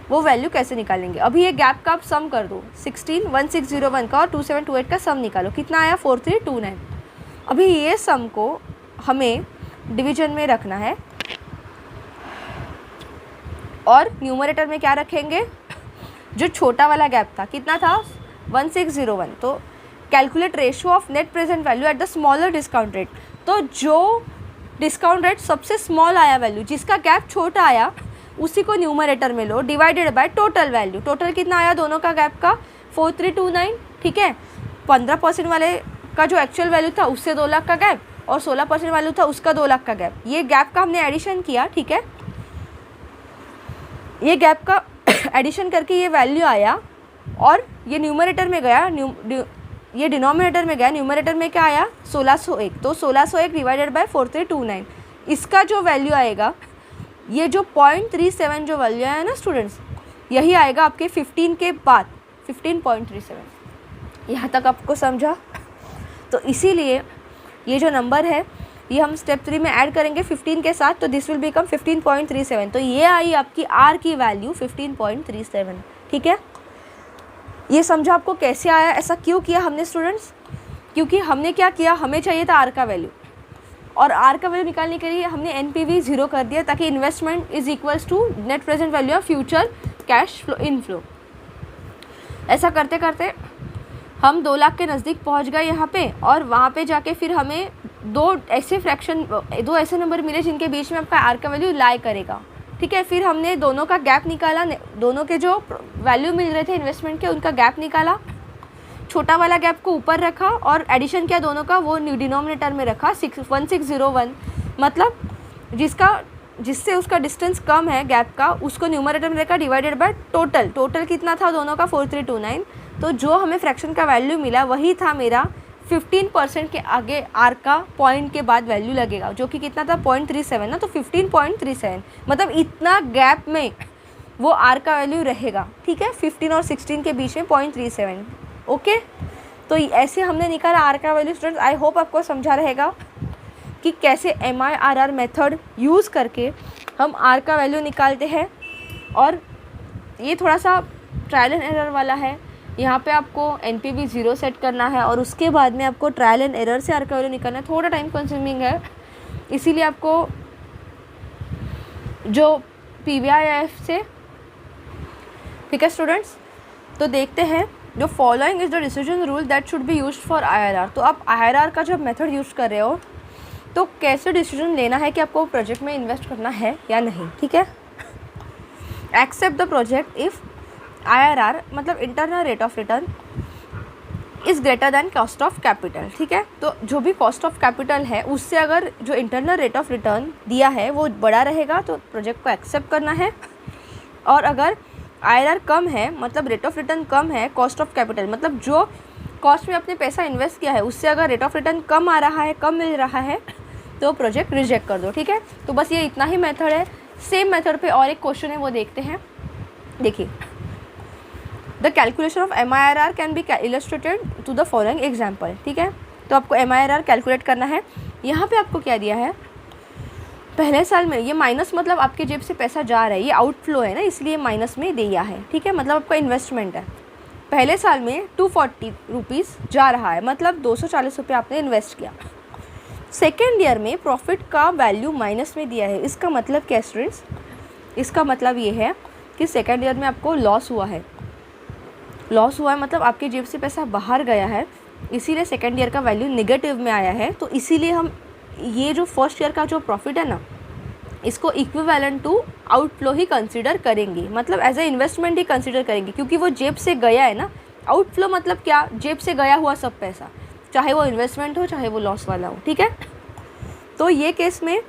वो वैल्यू कैसे निकालेंगे। अभी ये गैप का आप सम कर दो, 16,1601 का और 2728 का सम निकालो। कितना आया? 4329। अभी ये सम को हमें डिवीजन में रखना है और न्यूमरेटर में क्या रखेंगे? जो छोटा वाला गैप था कितना था? 1601। तो calculate ratio of net present value at the smaller discount rate. तो जो डिस्काउंट रेट सबसे स्मॉल आया वैल्यू, जिसका गैप छोटा आया, उसी को न्यूमरेटर में लो, divided by total value. Total कितना आया दोनों का गैप का? 4329, ठीक है। 15% वाले का जो एक्चुअल वैल्यू था उससे 2 लाख का गैप और 16% वैल्यू था उसका 2 लाख का गैप। ये गैप का हमने एडिशन किया, ठीक है। ये गैप का एडिशन करके ये वैल्यू आया और ये न्यूमरेटर में गया, ये डिनोमिनेटर में गया। न्यूमरेटर में क्या आया? 1601। तो 1601 डिवाइडेड बाय 4329, इसका जो वैल्यू आएगा, ये जो 0.37 जो वैल्यू आया ना स्टूडेंट्स, यही आएगा आपके 15 के बाद, 15.37। यहाँ तक आपको समझा? तो इसीलिए ये जो नंबर है ये हम स्टेप 3 में ऐड करेंगे 15 के साथ, तो दिस विल बिकम 15.37। तो ये आई आपकी आर की वैल्यू 15.37, ठीक है। ये समझा आपको कैसे आया? ऐसा क्यों किया हमने स्टूडेंट्स? क्योंकि हमने क्या किया, हमें चाहिए था आर का वैल्यू, और आर का वैल्यू निकालने के लिए हमने एनपीवी 0 कर दिया, ताकि investment is equals to net present value of future cash flow inflow. ऐसा करते करते हम 2 लाख के नज़दीक पहुंच गए यहाँ पे, और वहाँ पे जाके फिर हमें दो ऐसे नंबर मिले जिनके बीच में आपका आर का वैल्यू लाई करेगा, ठीक है। फिर हमने दोनों का गैप निकाला, दोनों के जो वैल्यू मिल रहे थे इन्वेस्टमेंट के उनका गैप निकाला, छोटा वाला गैप को ऊपर रखा और एडिशन किया दोनों का, वो डिनोमिनेटर में रखा 1601। मतलब जिससे उसका डिस्टेंस कम है गैप का, उसको न्यूमरेटर में रखा, डिवाइडेड बाय टोटल कितना था दोनों का? 4329। तो जो हमें फ्रैक्शन का वैल्यू मिला वही था मेरा 15% के आगे आर का पॉइंट के बाद वैल्यू लगेगा, जो कि कितना था? 0.37 ना। तो 15.37 मतलब इतना गैप में वो आर का वैल्यू रहेगा, ठीक है। 15 और 16 के बीच में 0.37, ओके। तो ऐसे हमने निकाला आर का वैल्यू स्टूडेंट्स। आई होप आपको समझा रहेगा कि कैसे MIRR मेथड यूज़ करके हम आर का वैल्यू निकालते हैं। और ये थोड़ा सा ट्रायल एंड एरर वाला है। यहाँ पे आपको NPV 0 सेट करना है और उसके बाद में आपको ट्रायल एंड एरर से आर का वैल्यू निकालना है। थोड़ा टाइम कंज्यूमिंग है, इसीलिए आपको जो PVIF से, ठीक है स्टूडेंट्स। तो देखते हैं, जो following is the decision rule that should be used for IRR। तो आप IRR का जब मेथड यूज़ कर रहे हो तो कैसे डिसीजन लेना है कि आपको प्रोजेक्ट में इन्वेस्ट करना है या नहीं, ठीक है। Accept the project if IRR मतलब internal rate of return is greater than cost of capital, ठीक है। तो जो भी कॉस्ट ऑफ कैपिटल है उससे अगर जो इंटरनल रेट ऑफ रिटर्न दिया है वो बड़ा रहेगा तो प्रोजेक्ट को एक्सेप्ट करना है। और अगर IRR कम है मतलब रेट ऑफ रिटर्न कम है, कॉस्ट ऑफ कैपिटल मतलब जो कॉस्ट में आपने पैसा इन्वेस्ट किया है उससे अगर रेट ऑफ रिटर्न कम आ रहा है, कम मिल रहा है, तो प्रोजेक्ट रिजेक्ट कर दो, ठीक है। तो बस ये इतना ही मेथड है। सेम मेथड पे और एक क्वेश्चन है वो देखते हैं। देखिए, the calculation of MIRR can be illustrated to the following example, ठीक है। तो आपको MIRR कैलकुलेट करना है। यहाँ पे आपको क्या दिया है, पहले साल में ये माइनस मतलब आपके जेब से पैसा जा रहा है, ये आउटफ्लो है ना, इसलिए माइनस में दिया है, ठीक है। मतलब आपका इन्वेस्टमेंट है, पहले साल में 240 रुपीज़ जा रहा है, मतलब 240 रुपये आपने इन्वेस्ट किया। सेकेंड ईयर में प्रॉफिट का वैल्यू माइनस में दिया है। इसका मतलब क्या स्टूडेंट्स, इसका मतलब ये है कि सेकेंड ईयर में आपको लॉस हुआ है। लॉस हुआ है मतलब आपके जेब से पैसा बाहर गया है, इसीलिए सेकेंड ईयर का वैल्यू नेगेटिव में आया है। तो इसीलिए हम ये जो फर्स्ट ईयर का जो प्रॉफिट है ना, इसको इक्विवेलेंट टू आउटफ्लो ही कंसिडर करेंगे, मतलब एज ए इन्वेस्टमेंट ही कंसिडर करेंगे, क्योंकि वो जेब से गया है ना। आउटफ्लो मतलब क्या, जेब से गया हुआ सब पैसा, चाहे वो इन्वेस्टमेंट हो चाहे वो लॉस वाला हो, ठीक है। तो ये केस में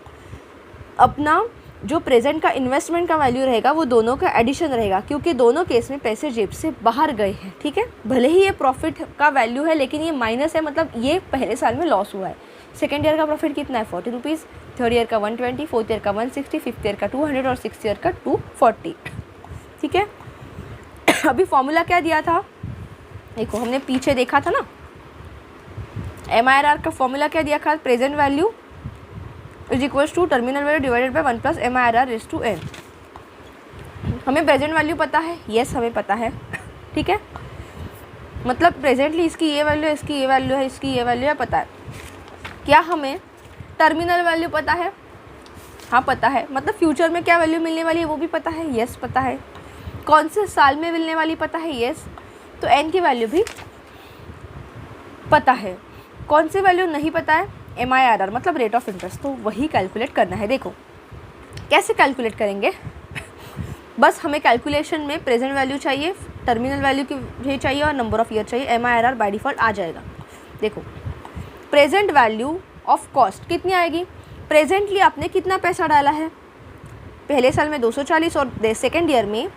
अपना जो प्रेजेंट का इन्वेस्टमेंट का वैल्यू रहेगा वो दोनों का एडिशन रहेगा, क्योंकि दोनों केस में पैसे जेब से बाहर गए हैं, ठीक है। भले ही ये प्रॉफिट का वैल्यू है लेकिन ये माइनस है, मतलब ये पहले साल में लॉस हुआ है। सेकेंड ईयर का प्रॉफिट कितना है 40 रुपीज़, थर्ड ईयर का 120, फोर्थ ईयर का 160, फिफ्थ ईयर का 200 और सिक्स ईयर का 240, ठीक है। अभी फॉर्मूला क्या दिया था, देखो हमने पीछे देखा था ना, MIRR का फॉर्मूला क्या दिया था, present value is equals to terminal value divided by 1 plus MIRR raise to n। हमें प्रेजेंट वैल्यू पता है, यस हमें पता है, ठीक है। मतलब प्रेजेंटली इसकी ये वैल्यू है, इसकी ये वैल्यू है, इसकी ये वैल्यू है, पता है। क्या हमें टर्मिनल वैल्यू पता है, हाँ पता है। मतलब फ्यूचर में क्या वैल्यू मिलने वाली है वो भी पता है, यस पता है। कौन से साल में मिलने वाली पता है, यस। तो n की वैल्यू भी पता है। कौन सी वैल्यू नहीं पता है, MIRR मतलब रेट ऑफ इंटरेस्ट, तो वही कैलकुलेट करना है। देखो कैसे कैलकुलेट करेंगे, बस हमें कैलकुलेशन में प्रेजेंट वैल्यू चाहिए, टर्मिनल वैल्यू की चाहिए और नंबर ऑफ़ ईयर चाहिए। MIRR बाय डिफ़ॉल्ट आ जाएगा। देखो प्रेजेंट वैल्यू ऑफ कॉस्ट कितनी आएगी, प्रेजेंटली आपने कितना पैसा डाला है, पहले साल में 240 और सेकेंड ईयर में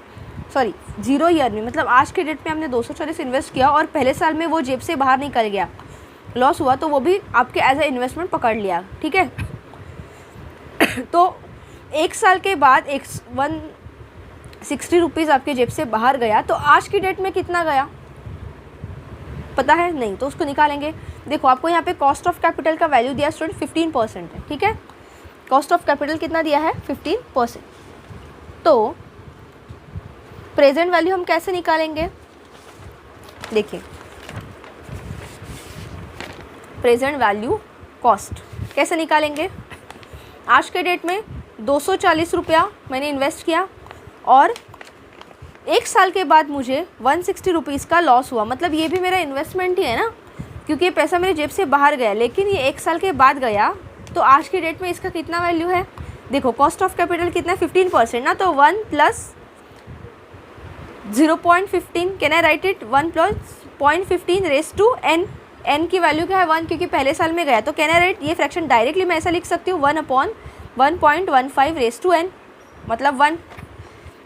जीरो ईयर में, मतलब आज के डेट में हमने 240 इन्वेस्ट किया और पहले साल में वो जेब से बाहर निकल गया, लॉस हुआ, तो वो भी आपके एज ए इन्वेस्टमेंट पकड़ लिया, ठीक है। तो एक साल के बाद 160 रुपीज़ आपके जेब से बाहर गया, तो आज की डेट में कितना गया पता है नहीं, तो उसको निकालेंगे। देखो आपको यहाँ पे कॉस्ट ऑफ कैपिटल का वैल्यू दिया स्टूडेंट 15% है, ठीक है। कॉस्ट ऑफ कैपिटल कितना दिया है 15%। तो प्रेजेंट वैल्यू हम कैसे निकालेंगे, देखिए प्रेजेंट वैल्यू कॉस्ट कैसे निकालेंगे। आज के डेट में 240 रुपया मैंने इन्वेस्ट किया और एक साल के बाद मुझे 160 रुपीज़ का लॉस हुआ, मतलब ये भी मेरा इन्वेस्टमेंट ही है ना, क्योंकि ये पैसा मेरे जेब से बाहर गया, लेकिन ये एक साल के बाद गया। तो आज की डेट में इसका कितना वैल्यू है, देखो कॉस्ट ऑफ कैपिटल कितना है 15% ना, तो 1 plus 0.15, can I write it 1 plus 0.15 raise to n। n की वैल्यू क्या है 1, क्योंकि पहले साल में गया, तो कैन आई राइट ये फ्रैक्शन डायरेक्टली मैं ऐसा लिख सकती हूँ 1/1.15 रेज़ टू n, मतलब 1,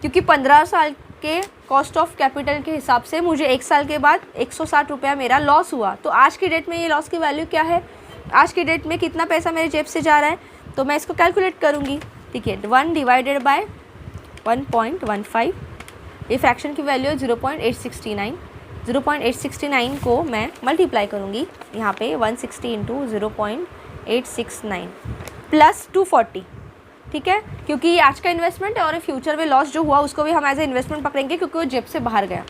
क्योंकि 15 साल के कॉस्ट ऑफ कैपिटल के हिसाब से मुझे एक साल के बाद 160 रुपया मेरा लॉस हुआ। तो आज की डेट में ये लॉस की वैल्यू क्या है, आज की डेट में कितना पैसा मेरे जेब से जा रहा है, तो मैं इसको कैलकुलेट करूँगी, ठीक है। 1 डिवाइडेड बाय 1.15, ये फ्रैक्शन की वैल्यू है 0.869। 0.869 को मैं मल्टीप्लाई करूँगी यहाँ पे 160 इंटू 0.869 प्लस 240, ठीक है, क्योंकि ये आज का इन्वेस्टमेंट है और फ्यूचर में लॉस जो हुआ उसको भी हम एज ए इन्वेस्टमेंट पकड़ेंगे, क्योंकि वो जेब से बाहर गया।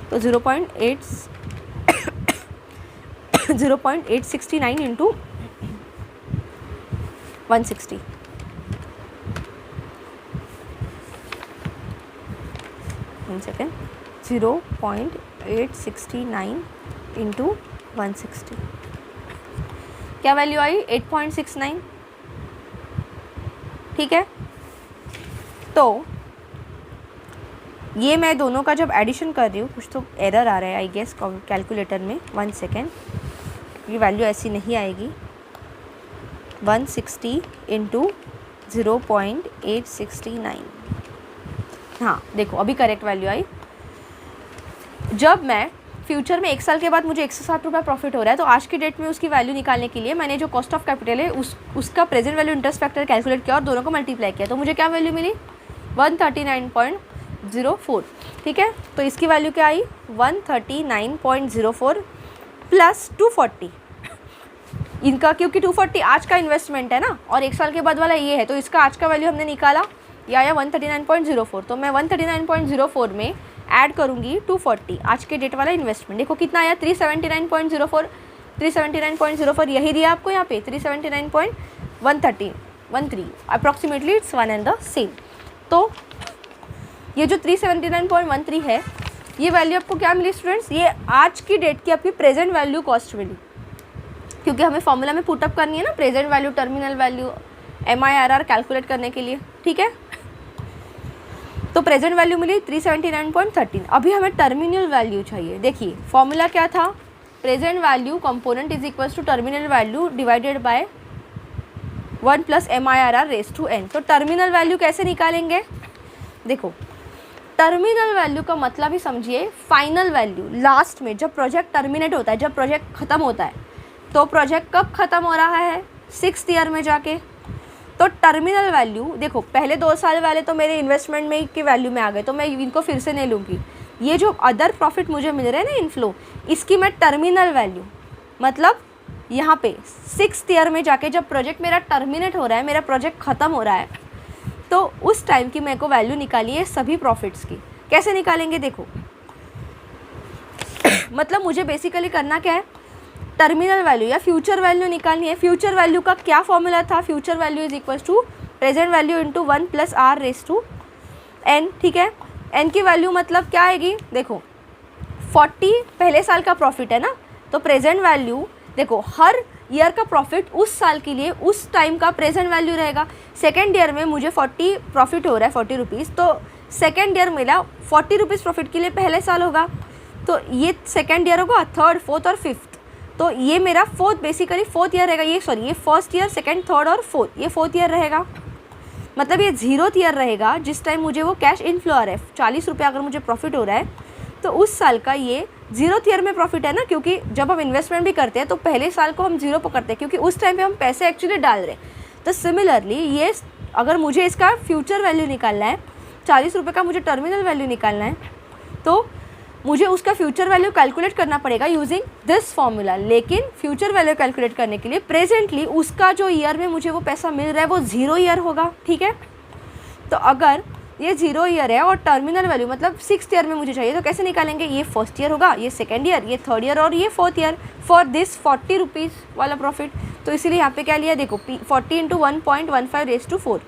तो 0.869 इंटू 160, वन सेकेंड, 0.869 इंटू 160, क्या वैल्यू आई 8.69, ठीक है। तो ये मैं दोनों का जब एडिशन कर रही हूँ, कुछ तो एरर आ रहा है आई गेस कैलकुलेटर में, 1 सेकेंड, ये वैल्यू ऐसी नहीं आएगी। 160 इंटू 0.869, हाँ देखो अभी करेक्ट वैल्यू आई। जब मैं फ्यूचर में 1 साल के बाद मुझे 107 रुपये प्रॉफिट हो रहा है, तो आज की डेट में उसकी वैल्यूनिकालने के लिए मैंने जो कॉस्ट ऑफ कैपिटल है उसका present value interest factor calculate किया और दोनों को मल्टीप्लाई किया, तो मुझे क्या वैल्यू मिली 139.04, ठीक है। तो इसकी वैल्यू क्या आई 139.04 प्लस 240, इनका क्योंकि 240 आज का इन्वेस्टमेंट है ना और 1 साल के बाद वाला ये है, तो इसका आज का वैल्यू हमने निकाला, ये आया 139.04। तो मैं 139.04 में ऐड करूँगी 240 आज के डेट वाला इन्वेस्टमेंट, देखो कितना आया 379.04, 379.04 यही दिया आपको यहाँ पे 379.13 approximately, it's one and the same. तो ये जो 379.13 है, ये वैल्यू आपको क्या मिली स्टूडेंट्स, ये आज की डेट की आपकी प्रेजेंट वैल्यू कॉस्ट मिली, क्योंकि हमें फॉर्मूला में पुटअप करनी है ना present value, terminal value, MIRR calculate करने के लिए, ठीक है। तो प्रेजेंट वैल्यू मिली 379.13। अभी हमें टर्मिनल वैल्यू चाहिए। देखिए फॉर्मूला क्या था, present value component is equals to terminal value divided by 1 plus MIRR raise to n। तो टर्मिनल वैल्यू कैसे निकालेंगे, देखो टर्मिनल वैल्यू का मतलब ही समझिए फाइनल वैल्यू, लास्ट में जब प्रोजेक्ट टर्मिनेट होता है, जब प्रोजेक्ट ख़त्म होता है, तो प्रोजेक्ट कब ख़त्म हो रहा है 6th ईयर में जाके। तो टर्मिनल वैल्यू देखो पहले 2 साल वाले तो मेरे इन्वेस्टमेंट में की वैल्यू में आ गए, तो मैं इनको फिर से नहीं लूँगी। ये जो अदर प्रॉफिट मुझे मिल रहे हैं ना इनफ्लो, इसकी मैं टर्मिनल वैल्यू मतलब यहाँ पे 6th ईयर में जाके जब प्रोजेक्ट मेरा टर्मिनेट हो रहा है, मेरा प्रोजेक्ट ख़त्म हो रहा है, तो उस टाइम की मेरे को वैल्यू निकाली है सभी प्रॉफिट्स की। कैसे निकालेंगे देखो मतलब मुझे बेसिकली करना क्या है, टर्मिनल वैल्यू या फ्यूचर वैल्यू निकालनी है। फ्यूचर वैल्यू का क्या फॉर्मूला था, future value is equals to present value into 1 plus R raise to n, ठीक है। n की वैल्यू मतलब क्या आएगी, देखो 40 पहले साल का प्रॉफिट है ना, तो प्रेजेंट वैल्यू देखो हर ईयर का प्रॉफिट उस साल के लिए उस टाइम का प्रेजेंट वैल्यू रहेगा। सेकेंड ईयर में मुझे 40 प्रॉफिट हो रहा है 40 रुपीज़, तो सेकेंड ईयर मेरा 40 रुपीज़ प्रॉफिट के लिए पहले साल होगा, तो ये सेकेंड ईयर होगा, थर्ड फोर्थ और फिफ्थ, तो ये मेरा फोर्थ बेसिकली फोर्थ ईयर रहेगा। ये सॉरी ये फर्स्ट ईयर सेकेंड थर्ड और फोर्थ, ये फोर्थ ईयर रहेगा। मतलब ये 0th ईयर रहेगा जिस टाइम मुझे वो कैश इनफ्लो आ रहा है। 40 रुपये अगर मुझे प्रॉफिट हो रहा है तो उस साल का ये 0th ईयर में प्रॉफिट है ना, क्योंकि जब हम इन्वेस्टमेंट भी करते हैं तो पहले साल को हम 0 पकड़ते हैं क्योंकि उस टाइम पे हम पैसे एक्चुअली डाल रहे हैं। तो सिमिलरली ये अगर मुझे इसका फ्यूचर वैल्यू निकालना है, 40 रुपये का मुझे टर्मिनल वैल्यू निकालना है, तो मुझे उसका फ्यूचर वैल्यू कैलकुलेट करना पड़ेगा यूजिंग दिस फॉर्मूला। लेकिन फ्यूचर वैल्यू कैलकुलेट करने के लिए प्रेजेंटली उसका जो ईयर में मुझे वो पैसा मिल रहा है वो 0 ईयर होगा, ठीक है। तो अगर ये 0 ईयर है और टर्मिनल वैल्यू मतलब 6th ईयर में मुझे चाहिए, तो कैसे निकालेंगे, ये फर्स्ट ईयर होगा, ये सेकेंड ईयर, ये थर्ड ईयर और ये fourth year for this 40 rupees वाला प्रॉफिट। तो इसीलिए यहाँ पे क्या लिया, देखो 40 इंटू 1.15 रेज़ टू 4।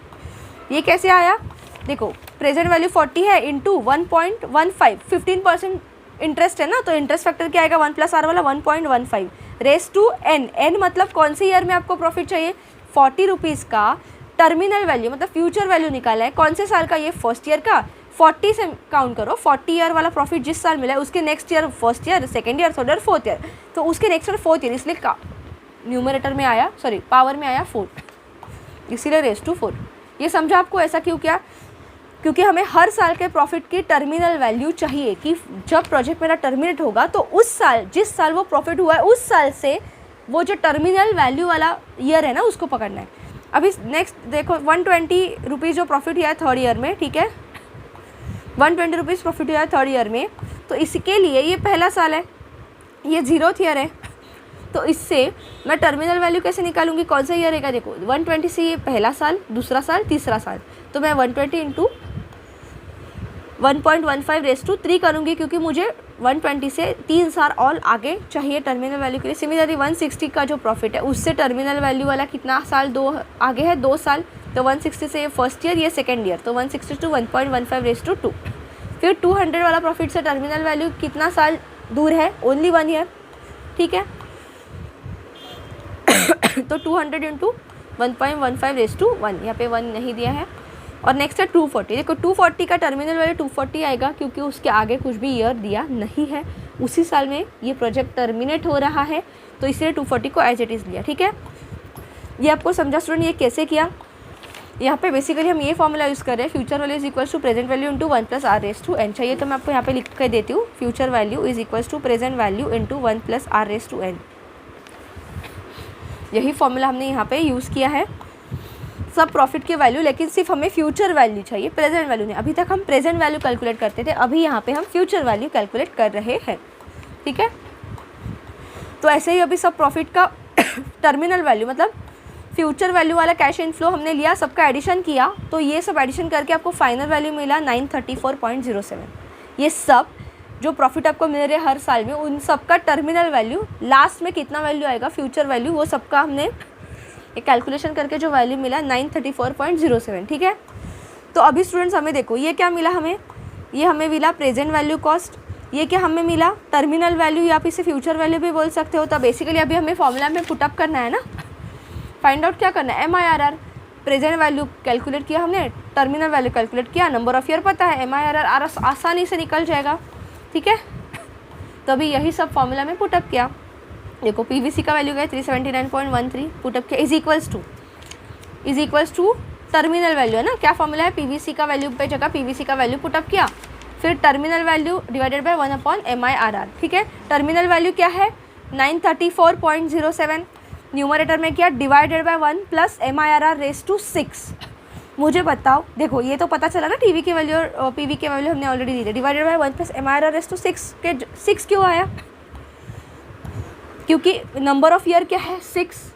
ये कैसे आया, देखो प्रेजेंट वैल्यू 40 है इंटू 1.15, 15% इंटरेस्ट है ना, तो इंटरेस्ट फैक्टर क्या आएगा 1 प्लस R वाला 1.15 रेज़ टू n। n मतलब कौन से ईयर में आपको प्रॉफिट चाहिए, 40 रुपीज़ का टर्मिनल वैल्यू मतलब फ्यूचर वैल्यू निकाला है, कौन से साल का, ये फर्स्ट ईयर का। 40 से काउंट करो, 40 ईयर वाला प्रॉफिट जिस साल मिला है उसके next year first year, second year, third year, fourth year, तो उसके नेक्स्ट ईयर फोर्थ ईयर, इसलिए न्यूमरेटर में आया, सॉरी पावर में आया 4, इसीलिए रेज़ टू 4। ये समझा आपको, ऐसा क्यों किया, क्योंकि हमें हर साल के प्रॉफिट की टर्मिनल वैल्यू चाहिए कि जब प्रोजेक्ट मेरा टर्मिनेट होगा तो उस साल जिस साल वो प्रॉफिट हुआ है उस साल से वो जो टर्मिनल वैल्यू वाला ईयर है ना उसको पकड़ना है। अभी नेक्स्ट देखो 120 रुपीज़ जो प्रॉफिट हुआ है थर्ड ईयर में, ठीक है, 120 रुपीज़ प्रॉफिट हुआ है थर्ड ईयर में, तो इसके लिए ये पहला साल है, ये 0th ईयर है, तो इससे मैं टर्मिनल वैल्यू कैसे निकालूंगी, कौन सा ईयर रहेगा, देखो 120 से ये पहला साल, दूसरा साल, तीसरा साल, तो मैं 120 इंटू 1.15 रेज़ टू 3 करूँगी क्योंकि मुझे 120 से 3 साल और आगे चाहिए टर्मिनल वैल्यू के लिए। सिमिलरली 160 का जो प्रॉफिट है उससे टर्मिनल वैल्यू वाला कितना साल दो आगे है, 2 साल, तो 160 से ये फर्स्ट ईयर, ये सेकेंड ईयर, तो 160 टू 1.15 रेज़ टू 2। फिर 200 वाला प्रॉफिट से टर्मिनल वैल्यू कितना साल दूर है, ओनली 1 ईयर, ठीक है। तो 200 इंटू 1.15 रेज़ टू 1, यहाँ पे 1 नहीं दिया है। और नेक्स्ट है 240। देखो 240 का टर्मिनल वैल्यू 240 आएगा क्योंकि उसके आगे कुछ भी ईयर दिया नहीं है, उसी साल में ये प्रोजेक्ट टर्मिनेट हो रहा है, तो इसलिए 240 को एज इट इज़ लिया। ठीक है, ये आपको समझा स्टूडेंट, ये कैसे किया। यहाँ पे बेसिकली हम ये फॉर्मूला यूज़ कर रहे हैं, future value is equals to present value into 1 plus R raise to N. चाहिए तो मैं आपको यहाँ पे लिख कर देती हूँ, future value is equals to present value into 1 plus R raise to N. यही फॉर्मूला हमने यहाँ पे यूज़ किया है सब प्रॉफिट की वैल्यू, लेकिन सिर्फ हमें फ्यूचर वैल्यू चाहिए, प्रेजेंट वैल्यू नहीं। अभी तक हम प्रेजेंट वैल्यू कैलकुलेट करते थे, अभी यहाँ पे हम फ्यूचर वैल्यू कैलकुलेट कर रहे हैं। ठीक है, तो ऐसे ही अभी सब प्रॉफिट का टर्मिनल वैल्यू मतलब फ्यूचर वैल्यू वाला कैश इनफ्लो हमने लिया, सबका एडिशन किया, तो ये सब एडिशन करके आपको फाइनल वैल्यू मिला 934.07। ये सब जो प्रॉफिट आपको मिल रहे हर साल में, उन सब का टर्मिनल वैल्यू लास्ट में कितना वैल्यू आएगा फ्यूचर वैल्यू, वो सबका हमने एक कैलकुलेशन करके जो वैल्यू मिला 934.07। ठीक है, तो अभी स्टूडेंट्स हमें देखो ये क्या मिला, हमें ये हमें मिला प्रेजेंट वैल्यू कॉस्ट, ये क्या हमें मिला टर्मिनल वैल्यू, या आप इसे फ्यूचर वैल्यू भी बोल सकते हो। तो बेसिकली अभी हमें फॉर्मूला में पुटअप करना है ना, फाइंड आउट क्या करना है, MIRR। प्रेजेंट वैल्यू कैलकुलेट किया हमने, टर्मिनल वैल्यू कैलकुलेट किया, नंबर ऑफ ईयर पता है, MIRR आसानी से निकल जाएगा। ठीक है, तो अभी यही सब फॉर्मूला में पुटअप किया। देखो PVC का वैल्यू गया 379.13, पुटअप किया is equals to terminal value है ना, क्या फॉर्मूला है, PVC का वैल्यू पे जगह PVC का वैल्यू पुटअप किया, फिर terminal value divided bye 1/MIRR। ठीक है, टर्मिनल वैल्यू क्या है 934.07, न्यूमरेटर में क्या divided by 1 plus MIRR raise to 6। मुझे बताओ, देखो ये तो पता चला ना टीवी की वैल्यू और PV की वैल्यू हमने ऑलरेडी दी थी, divided by 1 plus MIRR raise to 6 के 6 क्यों आया, क्योंकि नंबर ऑफ ईयर क्या है 6।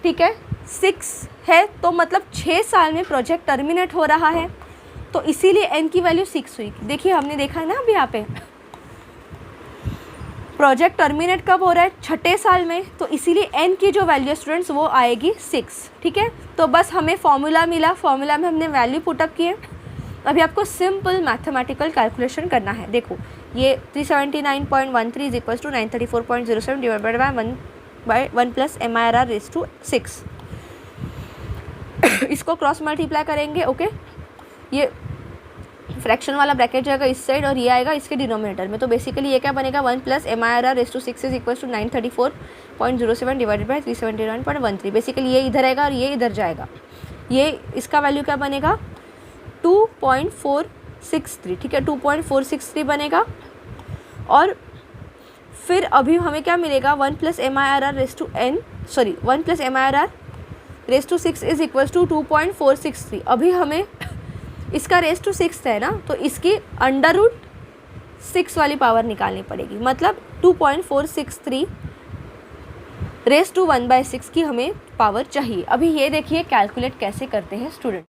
ठीक है, 6 है तो मतलब 6 साल में प्रोजेक्ट टर्मिनेट हो रहा है, तो इसीलिए n की वैल्यू 6 हुई। देखिए हमने देखा है ना अभी यहाँ पे प्रोजेक्ट टर्मिनेट कब हो रहा है, 6ठे साल में, तो इसीलिए n की जो वैल्यू है स्टूडेंट्स वो आएगी 6। ठीक है, तो बस हमें फॉर्मूला मिला, फॉर्मूला में हमने वैल्यू पुटअप किए। अभी आपको सिंपल मैथमेटिकल कैलकुलेशन करना है। देखो ये 379.13 is equals to 934.07 divided by 1 plus MIRR raise to 6। इसको क्रॉस मल्टीप्लाई करेंगे। ओके, ये फ्रैक्शन वाला ब्रैकेट जाएगा इस साइड और ये आएगा इसके डिनोमिनेटर में, तो बेसिकली ये क्या बनेगा 1 plus MIRR raise to 6 is equals to 934.07 divided by 379.13। Basically ये इधर आएगा और ये इधर जाएगा, ये इसका वैल्यू क्या बनेगा 2.463। ठीक है, 2.463 बनेगा। और फिर अभी हमें क्या मिलेगा 1 plus MIRR raise to 6 is equals to 2.463। अभी हमें इसका रेज़ टू 6 है ना, तो इसकी √6 वाली पावर निकालनी पड़ेगी, मतलब 2.463 रेज़ टू 1/6 की हमें पावर चाहिए। अभी ये देखिए कैलकुलेट कैसे करते हैं स्टूडेंट।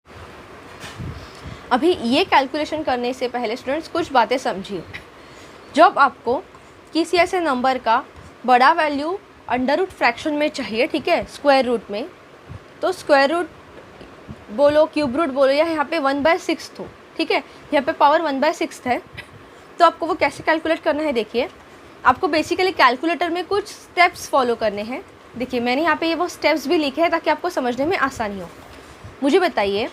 अभी ये कैलकुलेशन करने से पहले स्टूडेंट्स कुछ बातें समझिए। जब आपको किसी ऐसे नंबर का बड़ा वैल्यू अंडर फ्रैक्शन में चाहिए, ठीक है, स्क्वायर रूट में, तो स्क्वायर रूट बोलो, क्यूब रूट बोलो, या यहाँ पे 1/6 हो, ठीक है, यहाँ पे पावर 1/6 है, तो आपको वो कैसे कैलकुलेट करना है। देखिए आपको बेसिकली कैलकुलेटर में कुछ स्टेप्स फॉलो करने हैं। देखिए मैंने यहाँ पे ये वो स्टेप्स भी लिखे हैं ताकि आपको समझने में आसानी हो। मुझे बताइए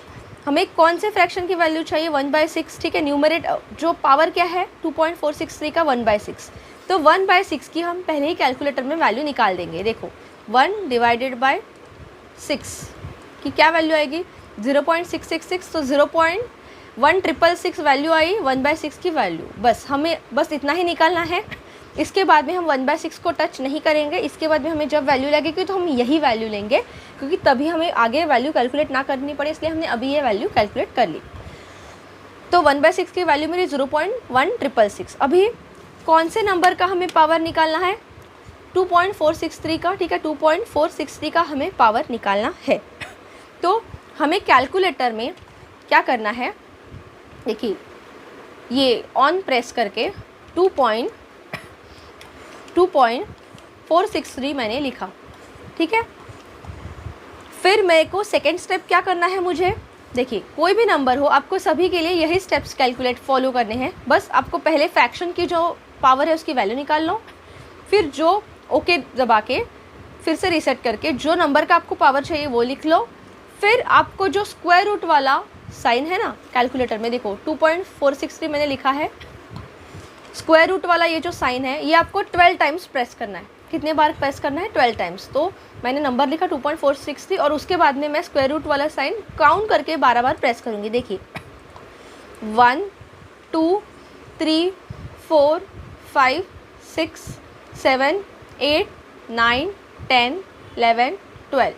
हमें कौन से फ्रैक्शन की वैल्यू चाहिए 1/6, ठीक है, न्यूमरेट जो पावर क्या है 2.463 का 1/6, तो 1/6 की हम पहले ही कैलकुलेटर में वैल्यू निकाल देंगे। देखो 1 डिवाइडेड बाय 6 की क्या वैल्यू आएगी 0.666, तो 0.1666 वैल्यू आई 1/6 की वैल्यू। बस हमें बस इतना ही निकालना है। इसके बाद में हम 1/6 को टच नहीं करेंगे। इसके बाद में हमें जब वैल्यू लगेगी तो हम यही वैल्यू लेंगे, क्योंकि तभी हमें आगे वैल्यू कैलकुलेट ना करनी पड़े, इसलिए हमने अभी ये वैल्यू कैलकुलेट कर ली। तो 1/6 की वैल्यू मेरी 0.1666। अभी कौन से नंबर का हमें पावर निकालना है 2.463 का, ठीक है, 2.463 का हमें पावर निकालना है। तो हमें कैलकुलेटर में क्या करना है, देखिए ये ऑन प्रेस करके 2.463 मैंने लिखा, ठीक है। फिर मेरे को सेकेंड स्टेप क्या करना है, मुझे देखिए कोई भी नंबर हो आपको सभी के लिए यही स्टेप्स कैलकुलेट फॉलो करने हैं। बस आपको पहले फ्रैक्शन की जो पावर है उसकी वैल्यू निकाल लो, फिर जो ओके दबा के फिर से रीसेट करके जो नंबर का आपको पावर चाहिए वो लिख लो। फिर आपको जो स्क्वायर रूट वाला साइन है ना कैलकुलेटर में, देखो 2.463 मैंने लिखा है, स्क्वायर रूट वाला ये जो साइन है ये आपको 12 टाइम्स प्रेस करना है। कितने बार प्रेस करना है? 12 टाइम्स। तो मैंने नंबर लिखा 2.463 और उसके बाद में मैं स्क्वायर रूट वाला साइन काउंट करके 12 बार प्रेस करूँगी। देखिए 1 2 3 4 5 6 7 8 9 10 11 12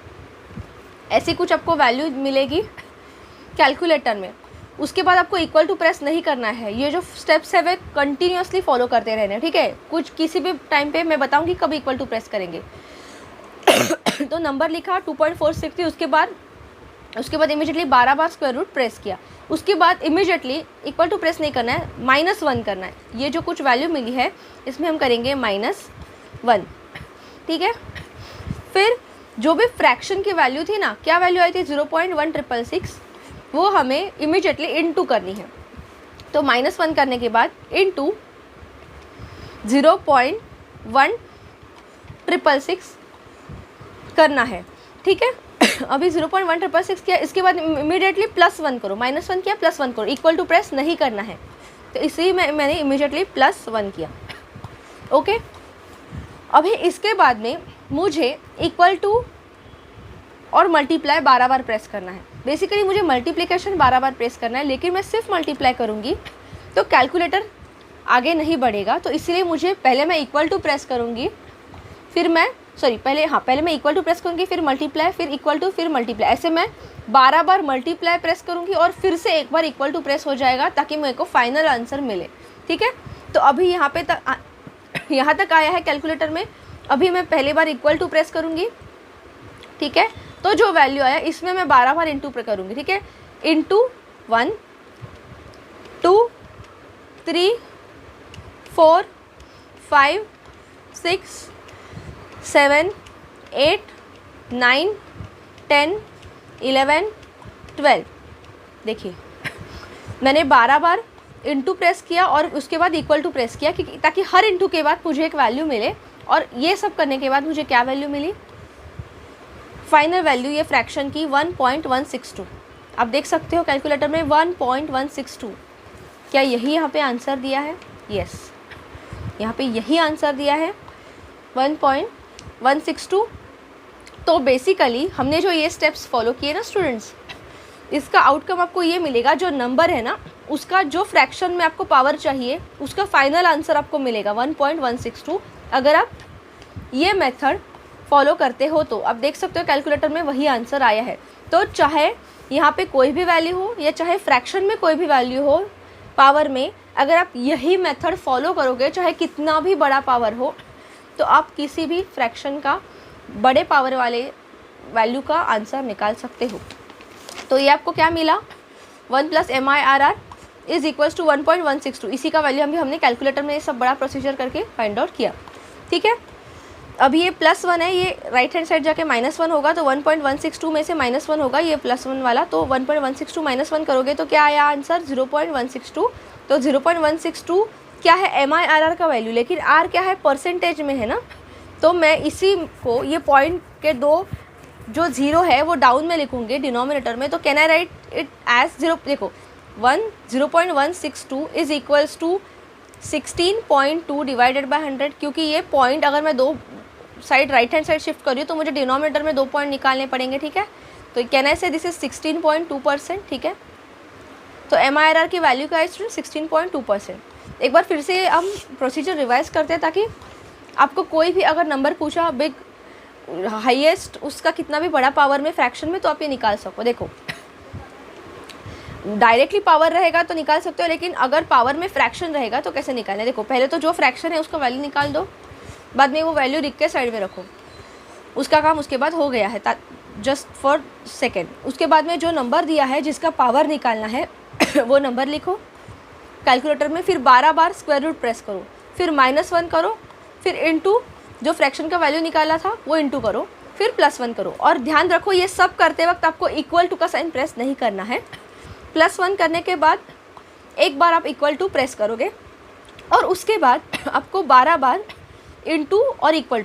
ऐसी कुछ आपको वैल्यू मिलेगी कैलकुलेटर में। उसके बाद आपको इक्वल टू प्रेस नहीं करना है, ये जो स्टेप्स है वे कंटिन्यूसली फॉलो करते रहने, ठीक है। कुछ किसी भी टाइम पे मैं बताऊंगी कब इक्वल टू प्रेस करेंगे। तो नंबर लिखा 2.463, उसके बाद immediately 12 bar square root press किया। उसके बाद इमीडिएटली इक्वल टू प्रेस नहीं करना है, -1 करना है। ये जो कुछ वैल्यू मिली है इसमें हम करेंगे -1, ठीक है। फिर जो भी फ्रैक्शन की वैल्यू थी ना, क्या वैल्यू आई थी 0.1666, वो हमें इमीडिएटली इनटू करनी है। तो -1 करने के बाद इनटू 0.1666 करना है, ठीक है। अभी 0.1666 किया, इसके बाद इमीडिएटली +1 करो, -1 किया +1 करो, इक्वल टू प्रेस नहीं करना है। तो इसी में मैंने इमीडिएटली +1 किया, ओके। अभी इसके बाद में मुझे इक्वल टू और मल्टीप्लाई 12 बार प्रेस करना है। बेसिकली मुझे मल्टीप्लिकेशन 12 बार प्रेस करना है, लेकिन मैं सिर्फ मल्टीप्लाई करूँगी तो कैलकुलेटर आगे नहीं बढ़ेगा। तो इसीलिए मुझे पहले मैं इक्वल टू प्रेस करूँगी, फिर मैं पहले मैं इक्वल टू प्रेस करूँगी, फिर मल्टीप्लाई, फिर इक्वल टू, फिर मल्टीप्लाई। ऐसे मैं 12 बार मल्टीप्लाई प्रेस करूँगी और फिर से एक बार इक्वल टू प्रेस हो जाएगा ताकि मेरे को फाइनल आंसर मिले, ठीक है। तो अभी यहाँ तक आया है कैलकुलेटर में। अभी मैं पहली बार इक्वल टू प्रेस करूँगी, ठीक है। तो जो वैल्यू आया इसमें मैं 12 बार इंटू करूँगी, ठीक है। इंटू 1 2 3 4 5 6 7 8 9 10 11 12। देखिए मैंने 12 बार इंटू प्रेस किया और उसके बाद इक्वल टू प्रेस किया ताकि हर इंटू के बाद मुझे एक वैल्यू मिले। और ये सब करने के बाद मुझे क्या वैल्यू मिली? फाइनल वैल्यू ये फ्रैक्शन की 1.162। आप देख सकते हो कैलकुलेटर में 1.162। क्या यही यहाँ पे आंसर दिया है? यस, यहाँ पे यही आंसर दिया है 1.162। तो बेसिकली हमने जो ये स्टेप्स फॉलो किए ना स्टूडेंट्स, इसका आउटकम आपको ये मिलेगा, जो नंबर है ना उसका जो फ्रैक्शन में आपको पावर चाहिए उसका फाइनल आंसर आपको मिलेगा 1.162। अगर आप ये मेथड फॉलो करते हो तो आप देख सकते हो कैलकुलेटर में वही आंसर आया है। तो चाहे यहाँ पे कोई भी वैल्यू हो या चाहे फ्रैक्शन में कोई भी वैल्यू हो पावर में, अगर आप यही मेथड फॉलो करोगे चाहे कितना भी बड़ा पावर हो, तो आप किसी भी फ्रैक्शन का बड़े पावर वाले वैल्यू का आंसर निकाल सकते हो। तो ये आपको क्या मिला? 1 + MIRR इज़ इक्वल्स टू 1.162। इसी का वैल्यू हमने कैलकुलेटर में ये सब बड़ा प्रोसीजर करके फाइंड आउट किया, ठीक है। अभी ये +1 है, ये राइट हैंड साइड जाके -1 होगा, तो 1.162 में से -1 होगा ये +1 वाला, तो 1.162 -1 करोगे तो क्या आया आंसर? 0.162। तो 0.162 क्या है? MIRR का वैल्यू, लेकिन R क्या है? परसेंटेज में है ना। तो मैं इसी को ये पॉइंट के दो जो 0 है वो डाउन में लिखूंगी डिनोमिनेटर में। तो can I write it as 0? देखो 0.162 is equals to 16.2 divided by 100। क्योंकि ये पॉइंट अगर मैं दो side right hand side shift कर रही हूँ तो मुझे डिनोमिनेटर में 2 पॉइंट निकालने पड़ेंगे, ठीक है। तो can I say this is 16.2%, ठीक है। तो MIRR की वैल्यू का है 16.2%। एक बार फिर से हम प्रोसीजर रिवाइज करते हैं ताकि आपको कोई भी अगर नंबर पूछा बिग हाईएस्ट उसका कितना भी बड़ा पावर में फ्रैक्शन में, तो आप ये निकाल सको। देखो डायरेक्टली पावर रहेगा तो निकाल सकते हो, लेकिन अगर पावर में फ्रैक्शन रहेगा तो कैसे निकालना है? देखो पहले तो जो फ्रैक्शन है उसका वैल्यू निकाल दो, बाद में वो वैल्यू लिख के साइड में रखो, उसका काम उसके बाद हो गया है, जस्ट फॉर सेकेंड। उसके बाद में जो नंबर दिया है जिसका पावर निकालना है वो नंबर लिखो कैलकुलेटर में, फिर 12 बार स्क्वायर रूट प्रेस करो, फिर -1 करो, फिर इंटू जो फ्रैक्शन का वैल्यू निकाला था वो इंटू करो, फिर +1 करो। और ध्यान रखो ये सब करते वक्त आपको इक्वल टू का साइन प्रेस नहीं करना है। +1 करने के बाद एक बार आप इक्वल टू प्रेस करोगे और उसके बाद आपको 12 बार इंटू और इक्वल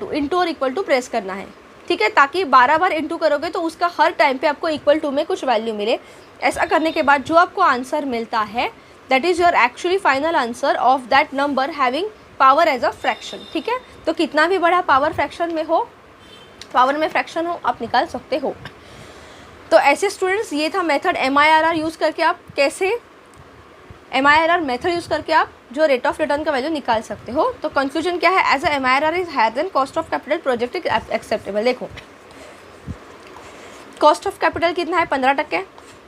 टू प्रेस करना है, ठीक है, ताकि 12 बार इंटू करोगे तो उसका हर टाइम पे आपको इक्वल टू में कुछ वैल्यू मिले। ऐसा करने के बाद जो आपको आंसर मिलता है that is your actually final answer of that number having power as a fraction. ठीक है, तो कितना भी बड़ा पावर फ्रैक्शन में हो, पावर में फ्रैक्शन हो, आप निकाल सकते हो। तो ऐसे स्टूडेंट्स ये था मेथड MIRR यूज़ करके आप कैसे MIRR मेथड यूज़ करके आप जो रेट ऑफ रिटर्न का वैल्यू निकाल सकते हो। तो कंक्लूजन क्या है, as a MIRR is higher than cost of capital project is acceptable. देखो कॉस्ट ऑफ कैपिटल कितना है 15%,